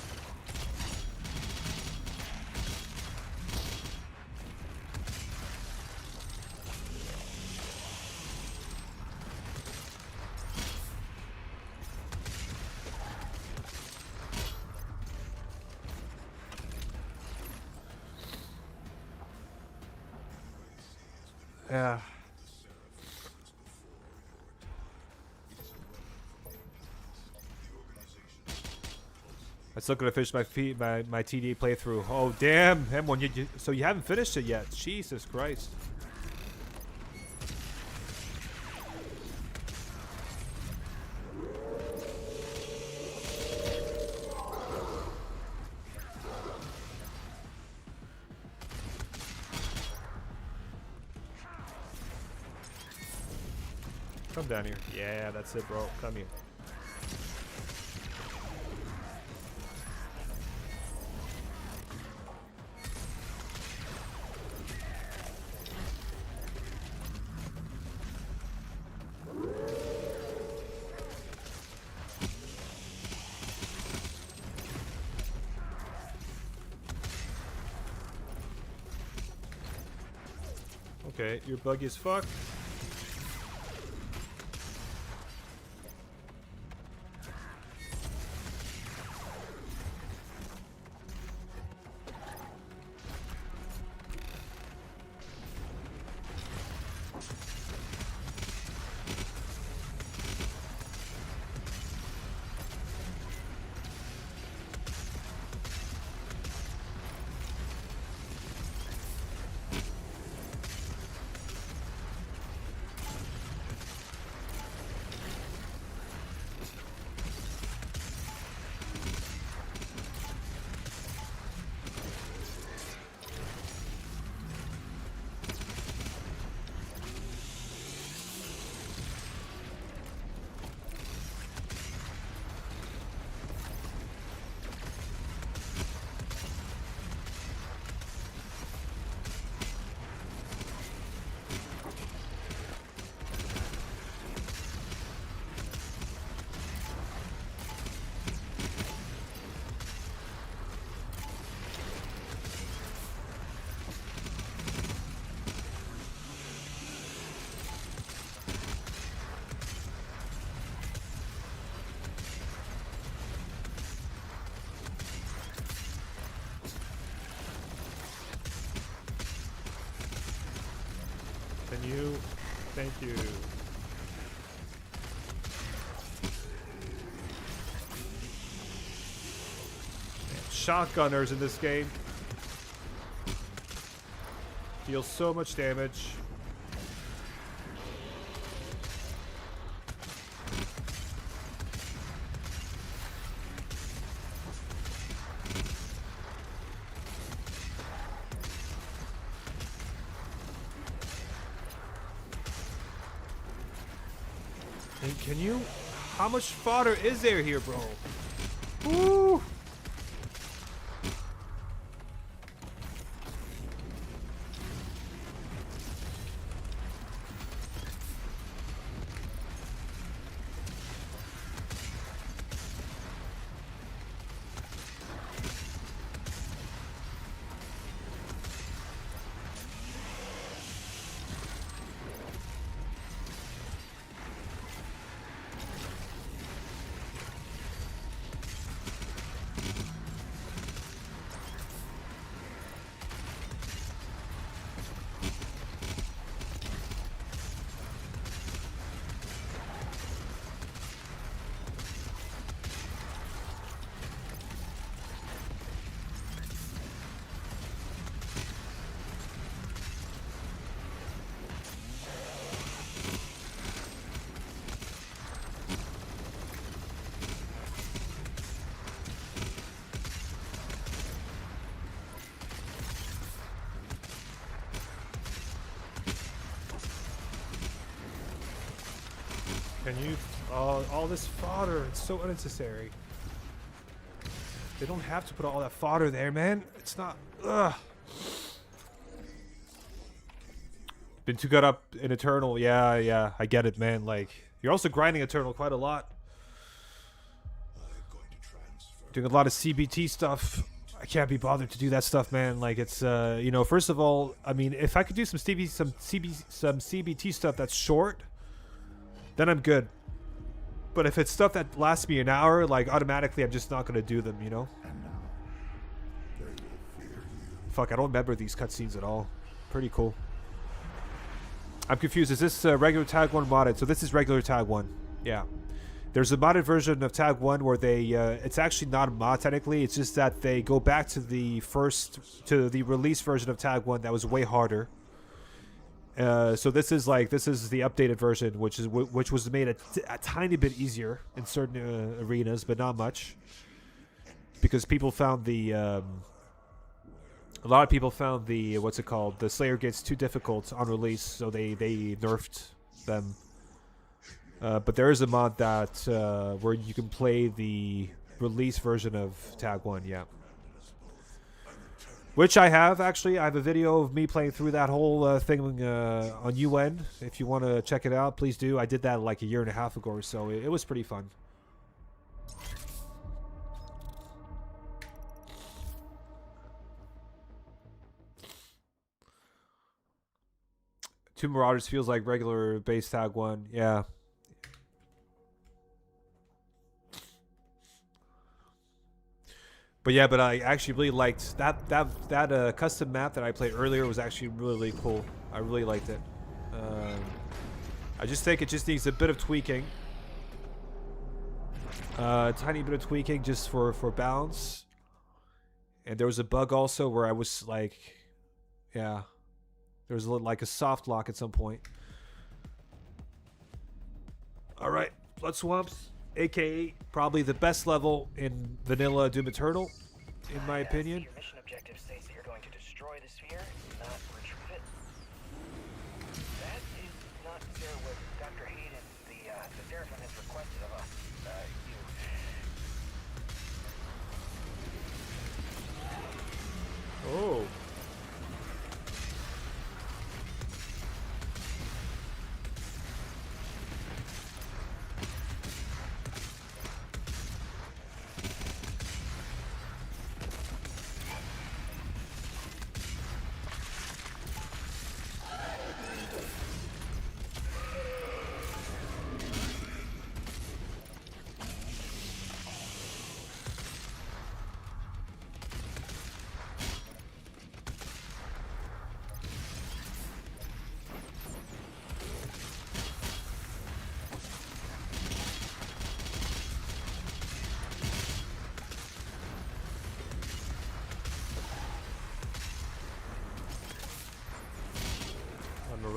Yeah. I'm still gonna finish my TD playthrough. Oh damn, M1, so you haven't finished it yet? Jesus Christ. Come down here. Yeah, that's it, bro. Come here. Okay, you're buggy as fuck. you? Thank you. Man, shotgunners in this game deal so much damage. And can you? How much fodder is there here, bro? Woo! Can you? All this fodder. It's so unnecessary. They don't have to put all that fodder there, man. It's not. Ugh. Been too cut up in Eternal. Yeah. I get it, man. Like, you're also grinding Eternal quite a lot. Doing a lot of CBT stuff. I can't be bothered to do that stuff, man. Like, it's you know, first of all, I mean, if I could do some CBT stuff that's short, then I'm good. But if it's stuff that lasts me an hour, like, automatically I'm just not gonna do them, you know? Fuck, I don't remember these cutscenes at all. Pretty cool. I'm confused. Is this regular TAG1 modded? So this is regular TAG1. Yeah. There's a modded version of TAG1 where they, it's actually not a mod technically. It's just that they go back to the release version of TAG1 that was way harder. So this is the updated version, which was made a tiny bit easier in certain arenas, but not much, because people found a lot of people found the the Slayer gates too difficult on release, so they nerfed them. But there is a mod that where you can play the release version of TAG1, yeah. Which I have, actually. I have a video of me playing through that whole thing on UN. If you want to check it out, please do. I did that like a year and a half ago or so. It was pretty fun. Two Marauders feels like regular base TAG1. Yeah. But yeah, but I actually really liked that custom map that I played earlier was actually really cool. I really liked it. I just think it just needs a bit of tweaking. A tiny bit of tweaking just for balance. And there was a bug also where I was like, yeah, there was like a soft lock at some point. All right, Blood Swamps. AKA probably the best level in vanilla Doom Eternal, in my opinion. Your mission objective states that you're going to destroy the sphere, not retrieve it. That is not what Dr. Hayden, the Seraphim, has requested of us. Oh.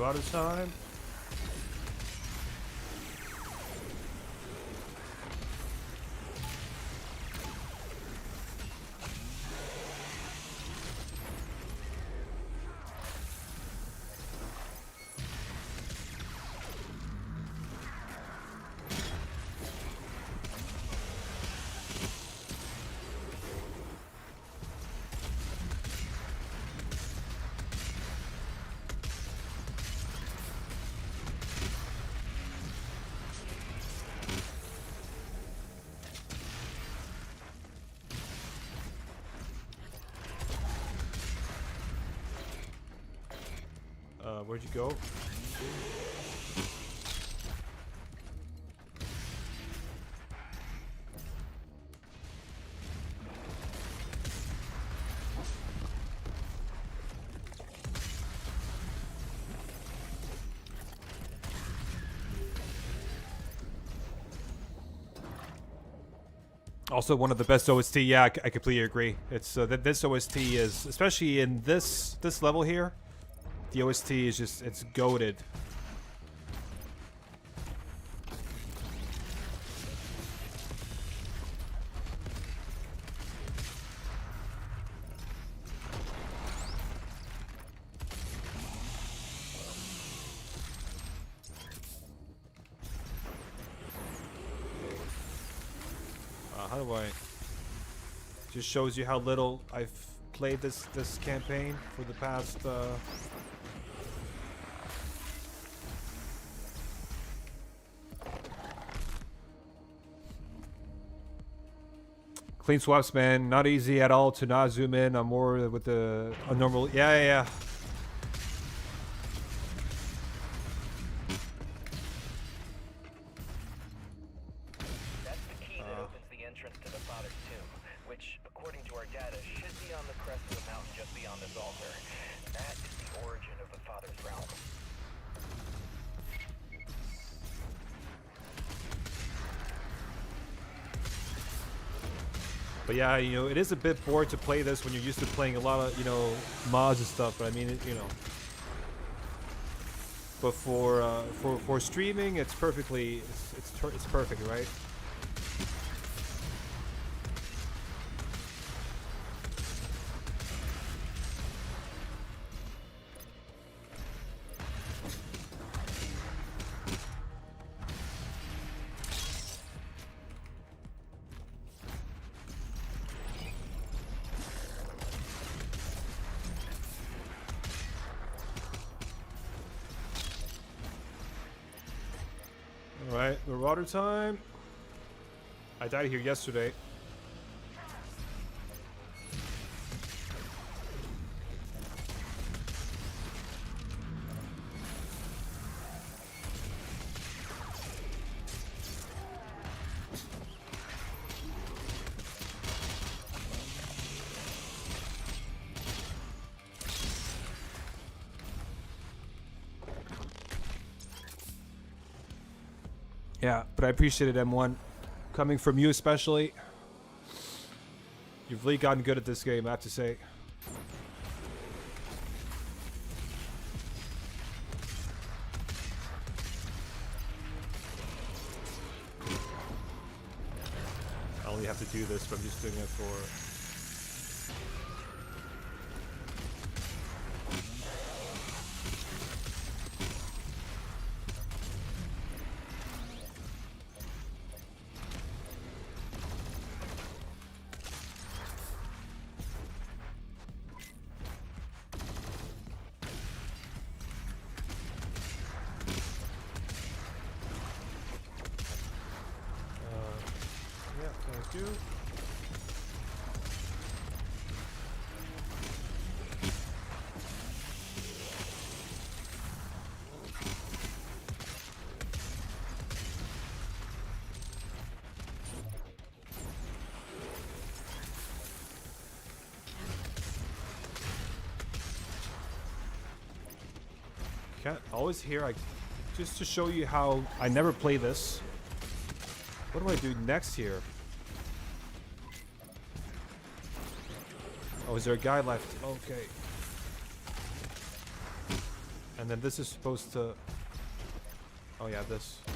Marauder time. Where'd you go? Also, one of the best OST. Yeah, I completely agree. It's that this OST is, especially in this level here, the OST is just, it's goated. How do I? Just shows you how little I've played this campaign for the past. Clean swaps, man. Not easy at all to not zoom in. I'm more with a normal. Yeah. That's the key that opens the entrance to the Father's tomb, which, according to our data, should be on the crest of the mountain just beyond this altar. That is the origin of the Father's realm. But yeah, you know, it is a bit bored to play this when you're used to playing a lot of, you know, mods and stuff. But I mean, you know. But for streaming, it's perfectly, it's perfect, right? Alright, Marauder time. I died here yesterday. Yeah, but I appreciate it, M1. Coming from you especially. You've really gotten good at this game, I have to say. I only have to do this, but I'm just doing it for... do. Can't always hear. Just to show you how I never play this. What do I do next here? Oh, is there a guy left? Okay. And then this is supposed to... Oh yeah, this. Yeah.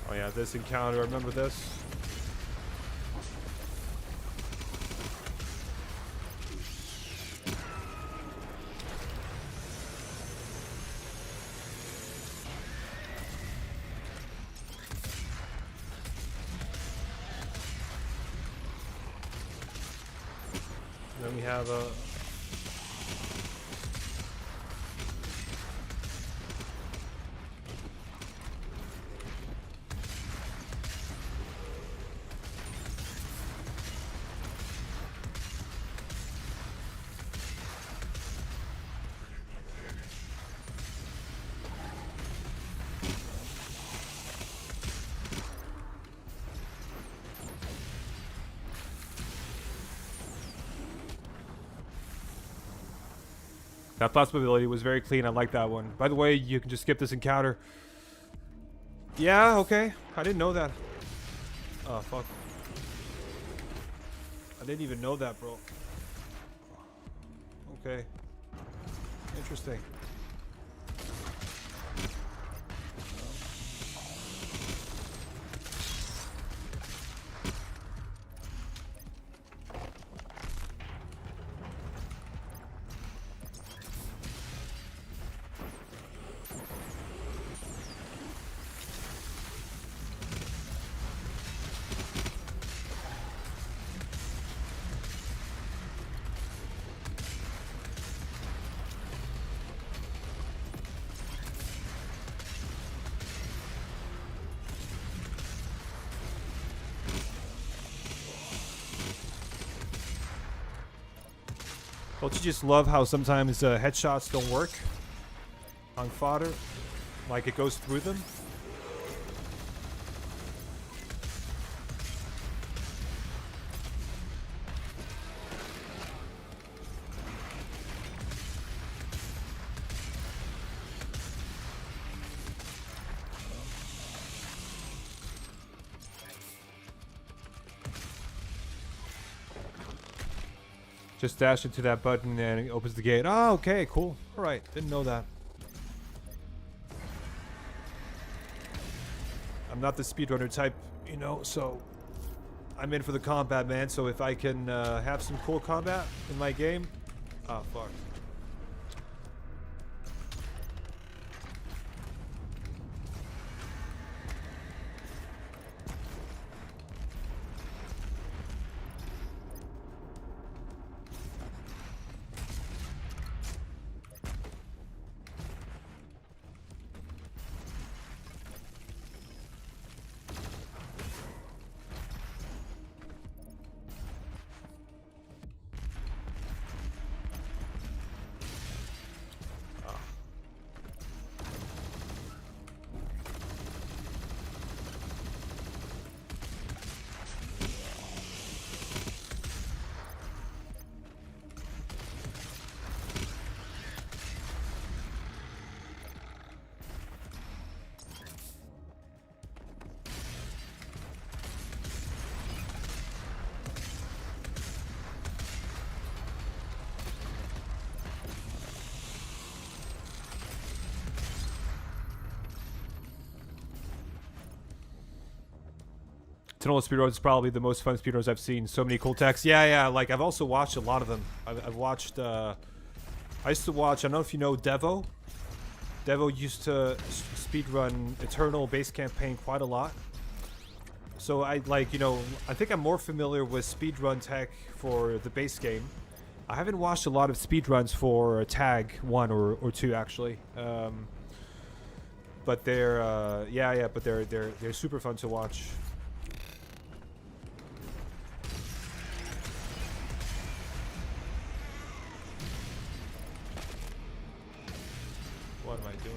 Oh yeah, this encounter, remember this? Then we have a... That plasma ability was very clean. I like that one. By the way, you can just skip this encounter. Yeah, okay. I didn't know that. Oh, fuck. I didn't even know that, bro. Okay. Interesting. Don't you just love how sometimes headshots don't work on fodder? Like it goes through them? Just dash into that button and it opens the gate. Oh, okay, cool. Alright, didn't know that. I'm not the speedrunner type, you know, so I'm in for the combat, man. So if I can have some cool combat in my game, oh, fuck. Tunnel speedruns is probably the most fun speedruns I've seen. So many cool techs. Yeah. Like I've also watched a lot of them. I've watched. I used to watch. I don't know if you know Devo. Devo used to speedrun Eternal base campaign quite a lot. So I like, you know, I think I'm more familiar with speedrun tech for the base game. I haven't watched a lot of speedruns for TAG1 or 2 actually. But they're but they're super fun to watch. What am I doing?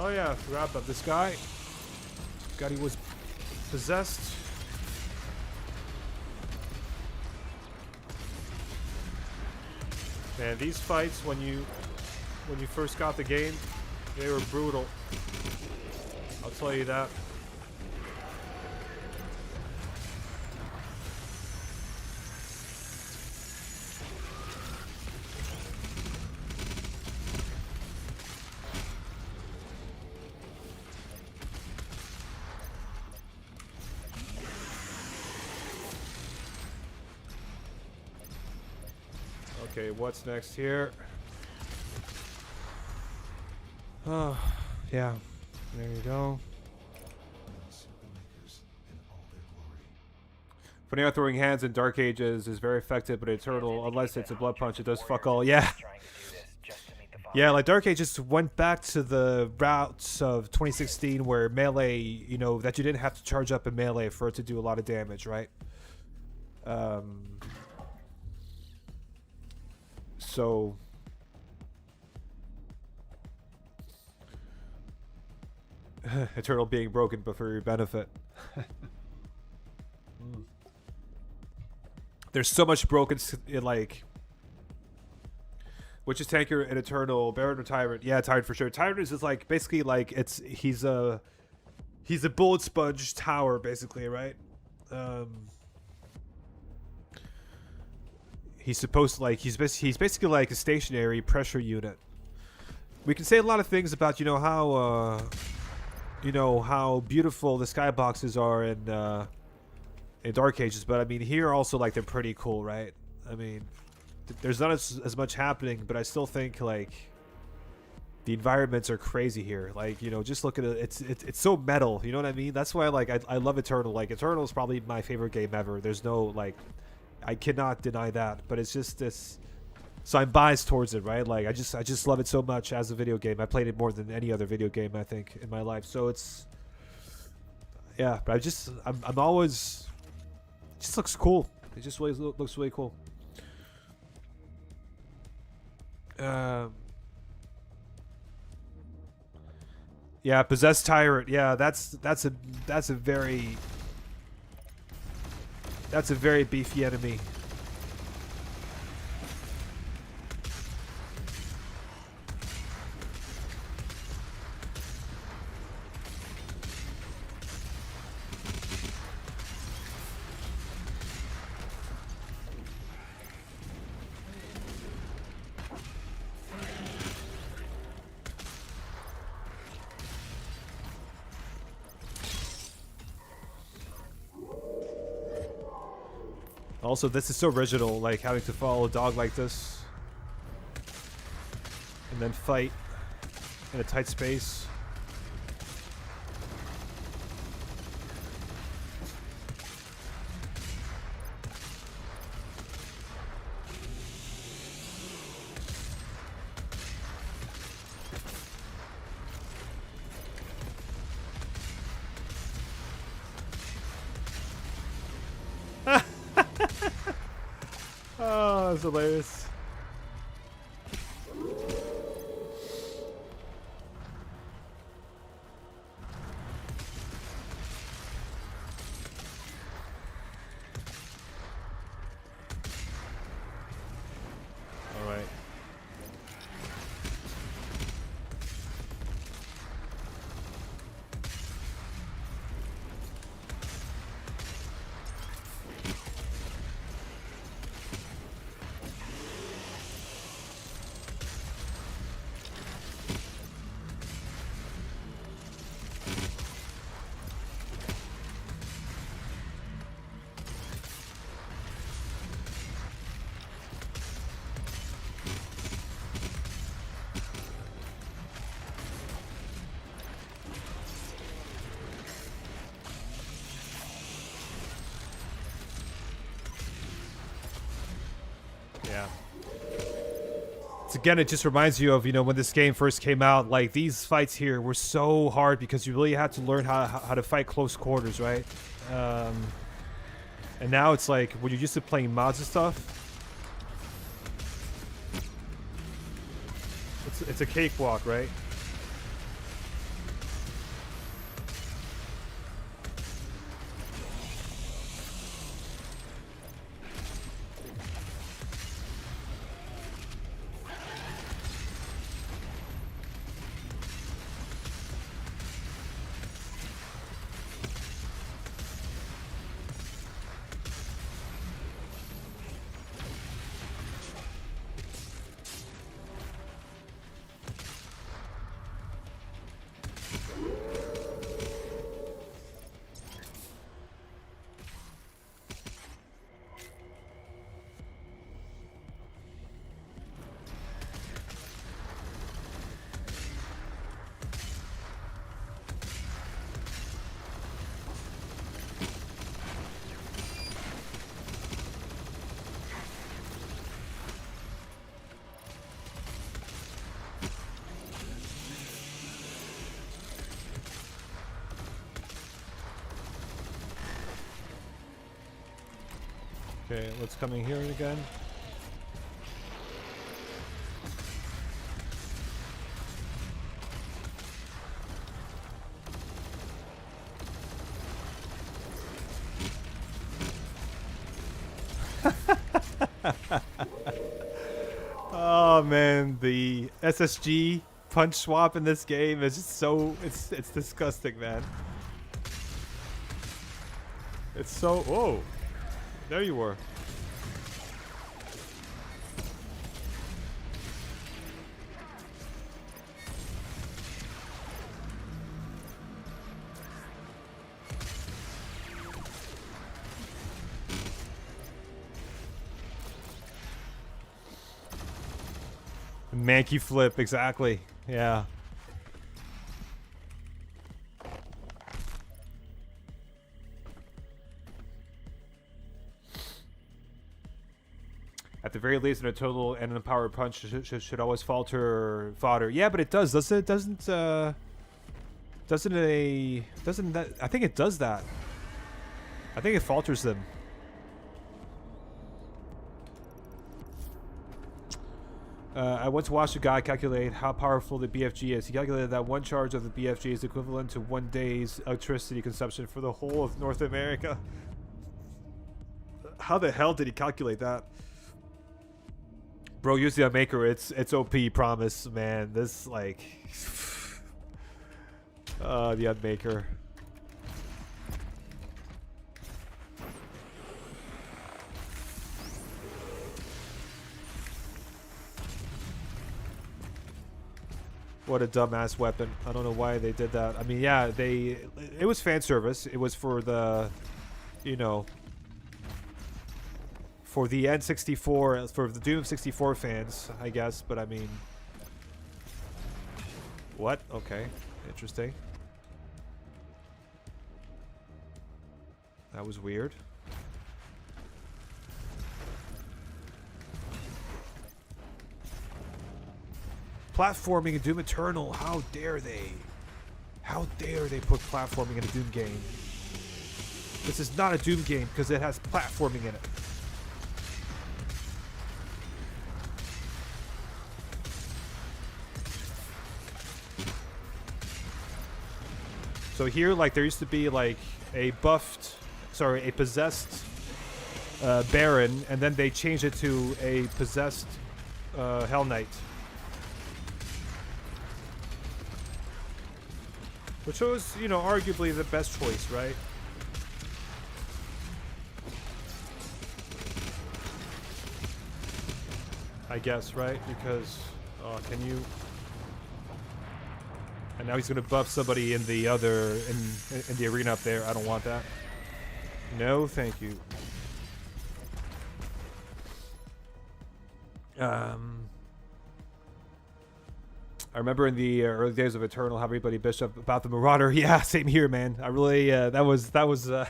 Oh yeah, I forgot about this guy. Forgot he was possessed. Man, these fights when you first got the game, they were brutal. I'll tell you that. Okay, what's next here? Oh, yeah. There you go. Putting out throwing hands in Dark Ages is very effective, but Eternal, unless it's a blood punch, it does fuck all. Yeah. Yeah, like Dark Ages went back to the routes of 2016 where melee, you know, that you didn't have to charge up in melee for it to do a lot of damage, right? So Eternal being broken, but for your benefit. There's so much broken in like, which is tanker and Eternal, Baron or Tyrant? Yeah, Tyrant for sure. Tyrant is just like basically like he's a bullet sponge tower basically, right? He's supposed to like he's basically like a stationary pressure unit. We can say a lot of things about how how beautiful the skyboxes are in Dark Ages, but I mean here also like they're pretty cool, right? I mean, there's not as much happening, but I still think like the environments are crazy here. Like, just look at it. It's so metal. You know what I mean? That's why like I love Eternal. Like Eternal is probably my favorite game ever. There's no like, I cannot deny that. But it's just this. So I'm biased towards it, right? Like I just love it so much as a video game. I played it more than any other video game I think in my life. So it's, yeah. But I'm always. It just looks cool. It just really looks really cool. Yeah, possessed tyrant. Yeah, that's a very beefy enemy. Also, this is so original, like having to follow a dog like this and then fight in a tight space. Oh, that's hilarious. All right. Yeah. It's, again, it just reminds you of, you know, when this game first came out, like these fights here were so hard because you really had to learn how to fight close quarters, right? And now it's like when you're used to playing mods and stuff, it's a cakewalk, right? Okay, what's coming here again? Oh man, the SSG punch swap in this game is just so it's disgusting, man. It's so whoa. There you were. Manky flip, exactly. Yeah. At the very least, in a total and an power punch should always falter fodder. Yeah, but it does, doesn't it? Doesn't that? I think it does that. I think it falters them. I once watched a guy calculate how powerful the BFG is. He calculated that one charge of the BFG is equivalent to 1 day's electricity consumption for the whole of North America. How the hell did he calculate that? Bro, use the Unmaker. It's OP, promise, man. This, like... the Unmaker. What a dumbass weapon. I don't know why they did that. I mean, yeah, it was fan service. It was for the, you know, for the N64, for the Doom 64 fans, I guess. But I mean, what? Okay, interesting. That was weird. Platforming in Doom Eternal, how dare they? How dare they put platforming in a Doom game? This is not a Doom game because it has platforming in it. So here, like, there used to be, like, a possessed Baron, and then they changed it to a possessed Hell Knight. Which was, you know, arguably the best choice, right? I guess, right? Because, can you... And now he's gonna buff somebody in the other, in the arena up there. I don't want that. No, thank you. I remember in the early days of Eternal how everybody bitched up about the Marauder. Yeah, same here, man. I really, that was, I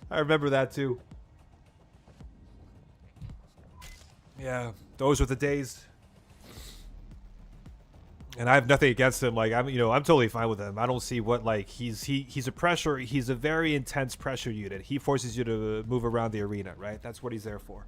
remember that too. Yeah, those were the days. And I have nothing against him. Like, I'm totally fine with him. I don't see what, like, he's a very intense pressure unit. He forces you to move around the arena, right? That's what he's there for.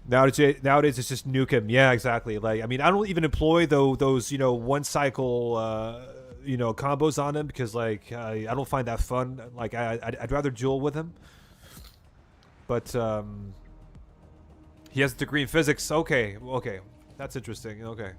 Nowadays it's just nuke him. Yeah, exactly. Like, I mean, I don't even employ those, you know, one cycle, you know, combos on him because, like, I don't find that fun. Like, I'd rather duel with him. But he has a degree in physics. Okay, that's interesting. Okay.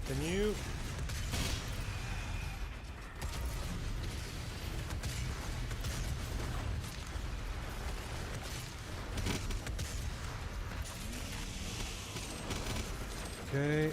Can you... Okay.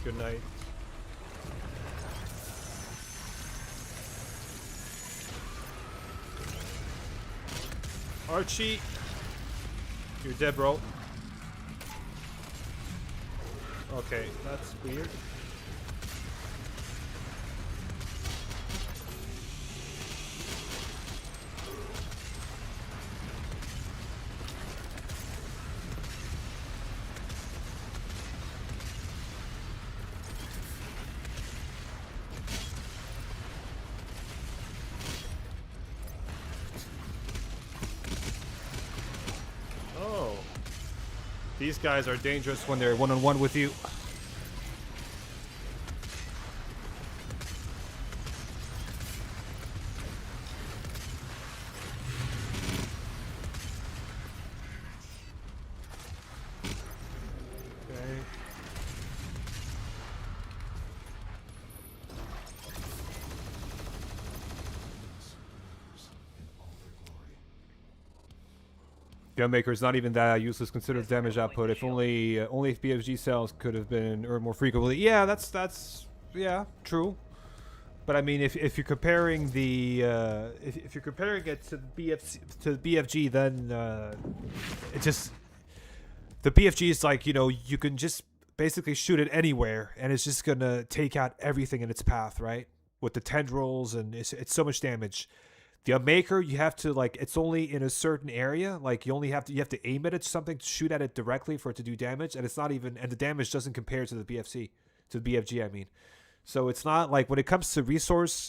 Good night. Archie, you're dead, bro. Okay, that's weird. Oh. These guys are dangerous when they're one-on-one with you. Okay. Gunmaker is not even that useless considered damage output. If only if BFG cells could have been earned more frequently. Yeah, that's yeah, true. But I mean, if you're comparing the if you're comparing it to the BFG, then it just the BFG is like, you know, you can just basically shoot it anywhere and it's just gonna take out everything in its path, right? With the tendrils, and it's so much damage. The Maker, you have to, like, it's only in a certain area. Like, you have to aim it at something to shoot at it directly for it to do damage, and it's not even, and the damage doesn't compare to the BFG, I mean. So it's not like, when it comes to resource,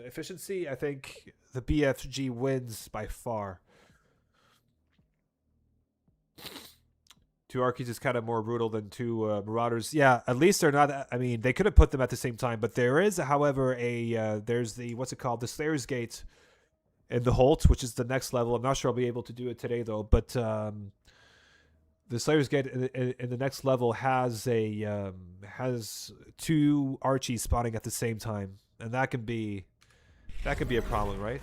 efficiency, I think the BFG wins by far. Two Archies is kind of more brutal than two Marauders. Yeah, at least they're not. I mean, they could have put them at the same time, but there is, however, there's the, what's it called, the Slayer's Gate in the Holt, which is the next level. I'm not sure I'll be able to do it today though, but the Slayer's Gate in the next level has two Archies spawning at the same time, and that can be a problem, right?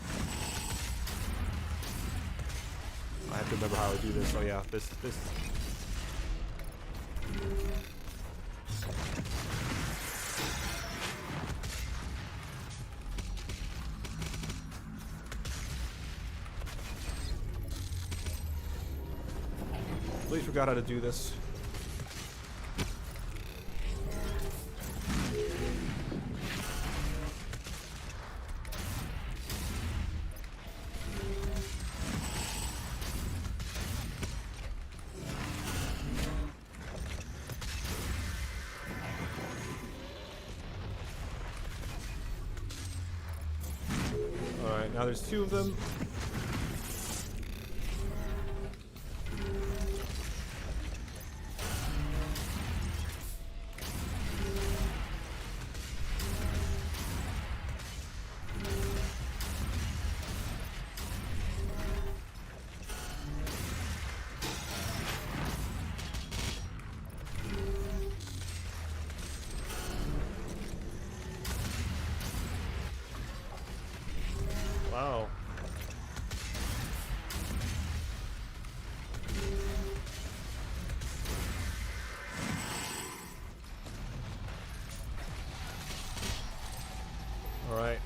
I have to remember how to do this. Oh yeah, this. Completely forgot how to do this. Alright, now there's two of them. Wow. Alright.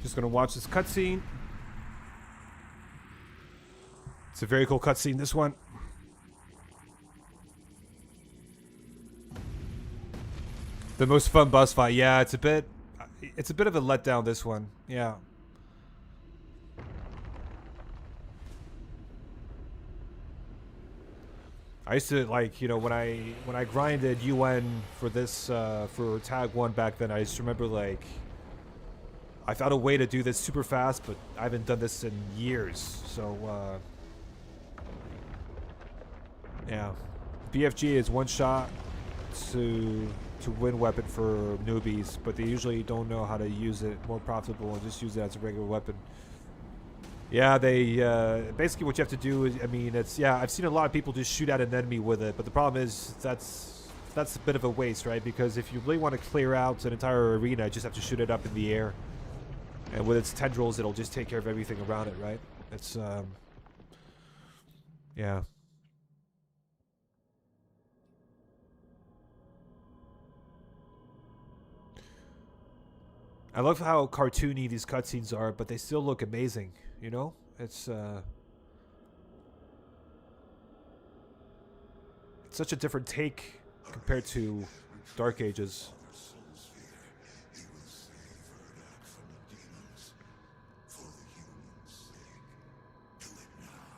Just gonna watch this cutscene. It's a very cool cutscene, this one. The most fun boss fight. Yeah, it's a bit of a letdown, this one. Yeah. I used to, like, you know, when I grinded UN for this for TAG1 back then, I just remember, like, I found a way to do this super fast, but I haven't done this in years. So yeah, BFG is one shot to win weapon for newbies, but they usually don't know how to use it more profitable and just use it as a regular weapon. Yeah, they basically what you have to do is, I mean, it's, yeah, I've seen a lot of people just shoot at an enemy with it, but the problem is that's a bit of a waste, right? Because if you really want to clear out an entire arena, you just have to shoot it up in the air, and with its tendrils, it'll just take care of everything around it, right? It's yeah. I love how cartoony these cutscenes are, but they still look amazing. You know, it's such a different take compared to Dark Ages. He will save Verdak from the demons for the humans' sake. Do it now.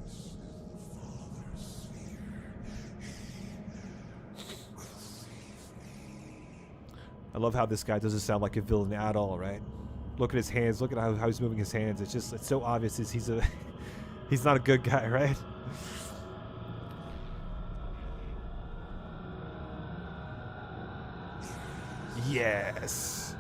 This is the Father's sphere. He will save me. I love how this guy doesn't sound like a villain at all, right? Look at his hands. Look at how he's moving his hands. It's so obvious he's a he's not a good guy, right? Yes.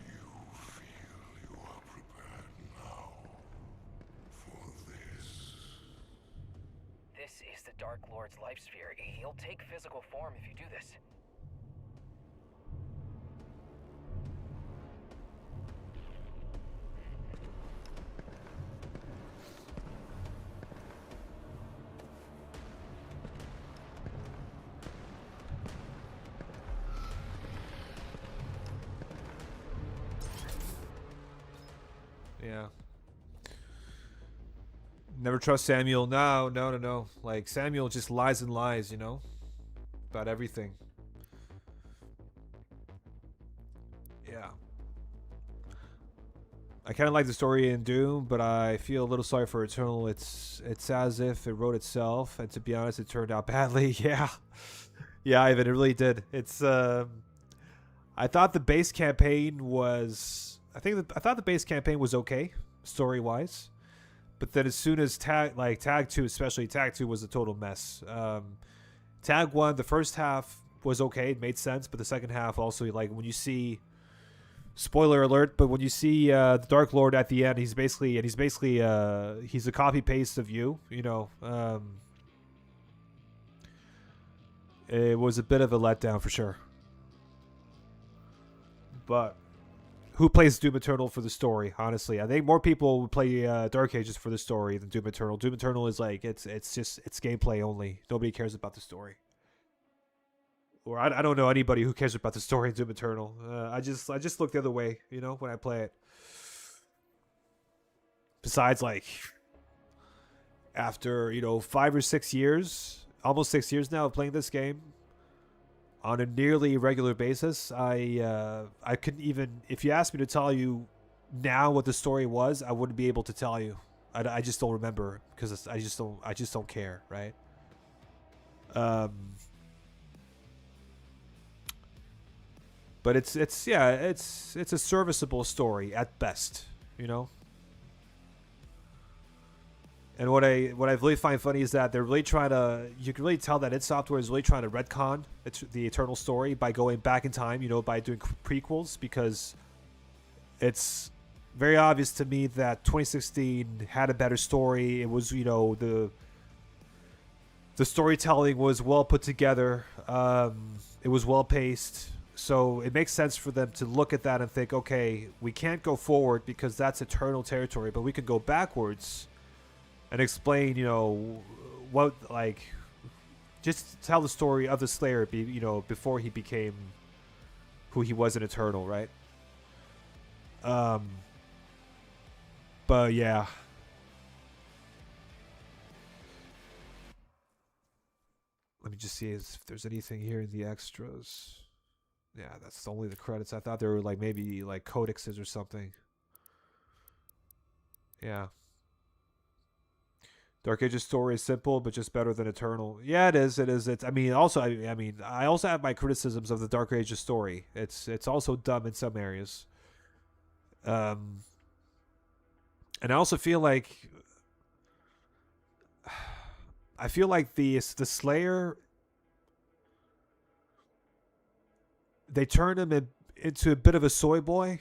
You feel you are prepared now for this. This is the Dark Lord's life sphere. He'll take physical form if you do this. Yeah. Never trust Samuel. No. Like, Samuel just lies and lies, you know? About everything. Yeah. I kind of like the story in Doom, but I feel a little sorry for Eternal. It's as if it wrote itself, and to be honest, it turned out badly. Yeah. Yeah, Ivan, it really did. It's, I thought the base campaign was... I thought the base campaign was okay, story-wise. But then as soon as Tag 2, especially Tag 2 was a total mess. Tag 1, the first half was okay, it made sense, but the second half also, like, when you see, spoiler alert, but when you see the Dark Lord at the end, he's a copy paste of you know. It was a bit of a letdown for sure. But who plays Doom Eternal for the story? Honestly, I think more people would play Dark Ages for the story than Doom Eternal. Doom Eternal is like it's gameplay only. Nobody cares about the story, or I don't know anybody who cares about the story in Doom Eternal. I just look the other way, you know, when I play it. Besides, like, after 5 or 6 years, almost 6 years now of playing this game on a nearly regular basis, I couldn't even, if you asked me to tell you now what the story was, I wouldn't be able to tell you. I just don't remember because I just don't care, right? But it's a serviceable story at best, you know. And what I really find funny is that they're really trying to, you can really tell that id Software is really trying to retcon the Eternal story by going back in time, by doing prequels, because it's very obvious to me that 2016 had a better story. It was, the storytelling was well put together. It was well paced. So it makes sense for them to look at that and think, okay, we can't go forward because that's Eternal territory, but we can go backwards and explain, what, like, just tell the story of the Slayer, before he became who he was in Eternal, right? But yeah. Let me just see if there's anything here in the extras. Yeah, that's only the credits. I thought there were like maybe like codexes or something. Yeah. Dark Ages story is simple, but just better than Eternal. Yeah, it is. It is. It's. I mean, I also have my criticisms of the Dark Ages story. It's also dumb in some areas. And I also feel like the Slayer, they turned him into a bit of a soy boy.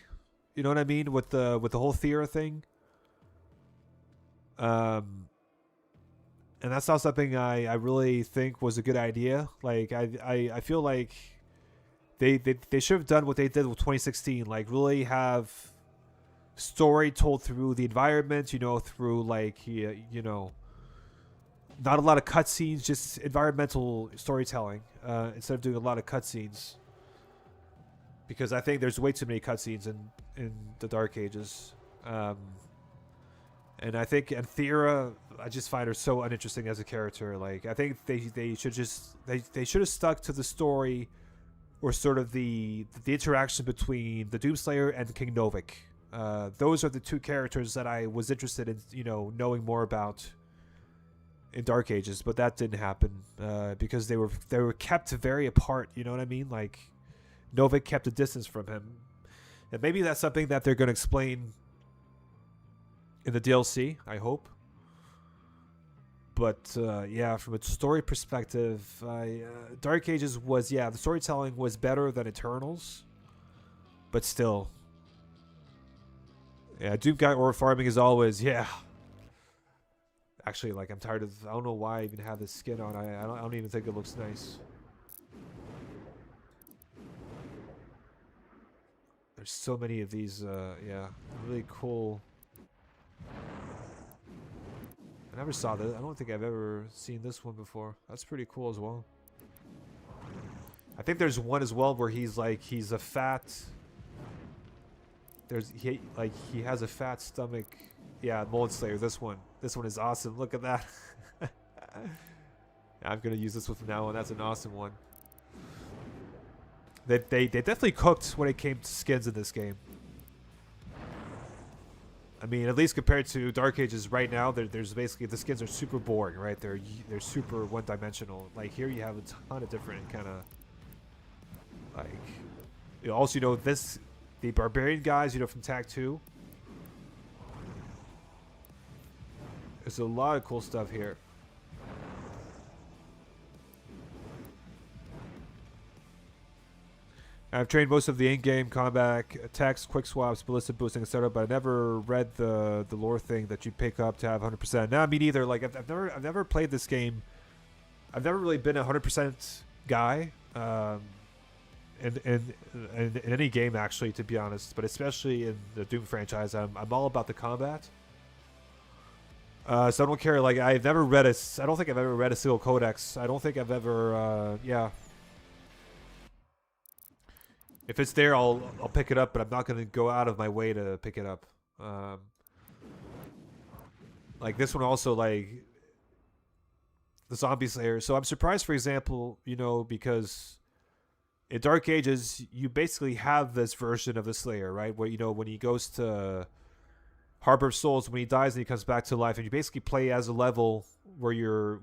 You know what I mean, with the whole Thera thing. And that's not something I really think was a good idea. Like I feel like they should have done what they did with 2016. Like really have story told through the environment. You know, through like you know, not a lot of cutscenes, just environmental storytelling instead of doing a lot of cutscenes. Because I think there's way too many cutscenes in the Dark Ages. And I think Thera, I just find her so uninteresting as a character. Like I think they should just they should have stuck to the story, or sort of the interaction between the Doomslayer and King Novik. Those are the two characters that I was interested in, you know, knowing more about in Dark Ages, but that didn't happen because they were kept very apart. You know what I mean? Like Novik kept a distance from him, and maybe that's something that they're going to explain in the DLC, I hope. But yeah, from a story perspective, Dark Ages was, the storytelling was better than Eternals, but still, yeah, Doom Guy or farming as always. Yeah, actually, like I'm tired of. I don't know why I even have this skin on. I don't even think it looks nice. There's so many of these. Yeah, really cool. I never saw this. I don't think I've ever seen this one before. That's pretty cool as well. I think there's one as well where he's a fat. He has a fat stomach. Yeah, Mold Slayer. This one is awesome. Look at that. I'm gonna use this one from now on. That's an awesome one. They definitely cooked when it came to skins in this game. I mean, at least compared to Dark Ages right now, there's basically, the skins are super boring, right? They're super one-dimensional. Like here, you have a ton of different kind of like. You know, also, you know, the barbarian guys, you know, from TAG1. There's a lot of cool stuff here. I've trained most of the in-game combat attacks, quick swaps, ballista boosting, etc. But I never read the lore thing that you pick up to have 100%. Nah, me neither. Like I've never played this game. I've never really been a 100% guy in any game, actually, to be honest. But especially in the Doom franchise, I'm all about the combat. So I don't care. Like I've never read I don't think I've ever read a single codex. I don't think I've ever. Yeah. If it's there, I'll pick it up, but I'm not gonna go out of my way to pick it up. Like this one also, like the Zombie Slayer. So I'm surprised, for example, you know, because in Dark Ages you basically have this version of the Slayer, right? Where, you know, when he goes to Harbor of Souls, when he dies and he comes back to life, and you basically play as a level where you're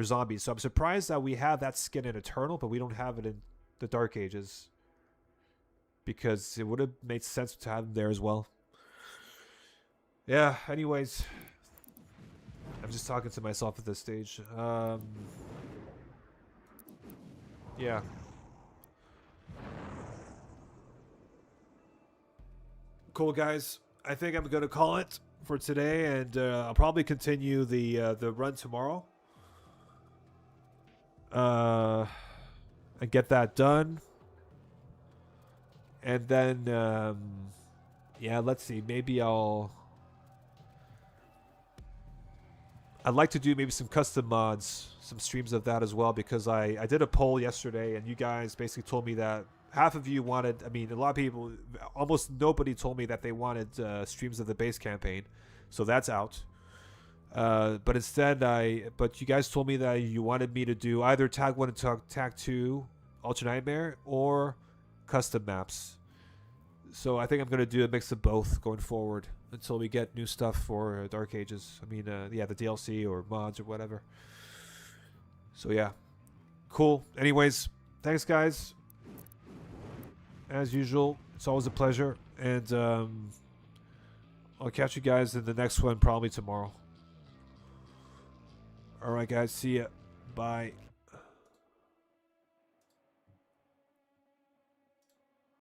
a zombie. So I'm surprised that we have that skin in Eternal, but we don't have it in the Dark Ages. Because it would have made sense to have him there as well. Yeah, anyways. I'm just talking to myself at this stage. Yeah. Cool, guys. I think I'm going to call it for today, and I'll probably continue the run tomorrow. And get that done. And then, yeah, let's see. Maybe I'd like to do maybe some custom mods, some streams of that as well, because I did a poll yesterday, and you guys basically told me that half of you wanted, I mean, a lot of people, almost nobody told me that they wanted streams of the base campaign. So that's out. But instead, but you guys told me that you wanted me to do either TAG1 and TAG2 Ultra Nightmare, or custom maps. So I think I'm going to do a mix of both going forward until we get new stuff for Dark Ages. I mean, yeah, the DLC or mods or whatever. So yeah, cool. Anyways, thanks guys. As usual, it's always a pleasure, and I'll catch you guys in the next one probably tomorrow. Alright guys, see ya. Bye.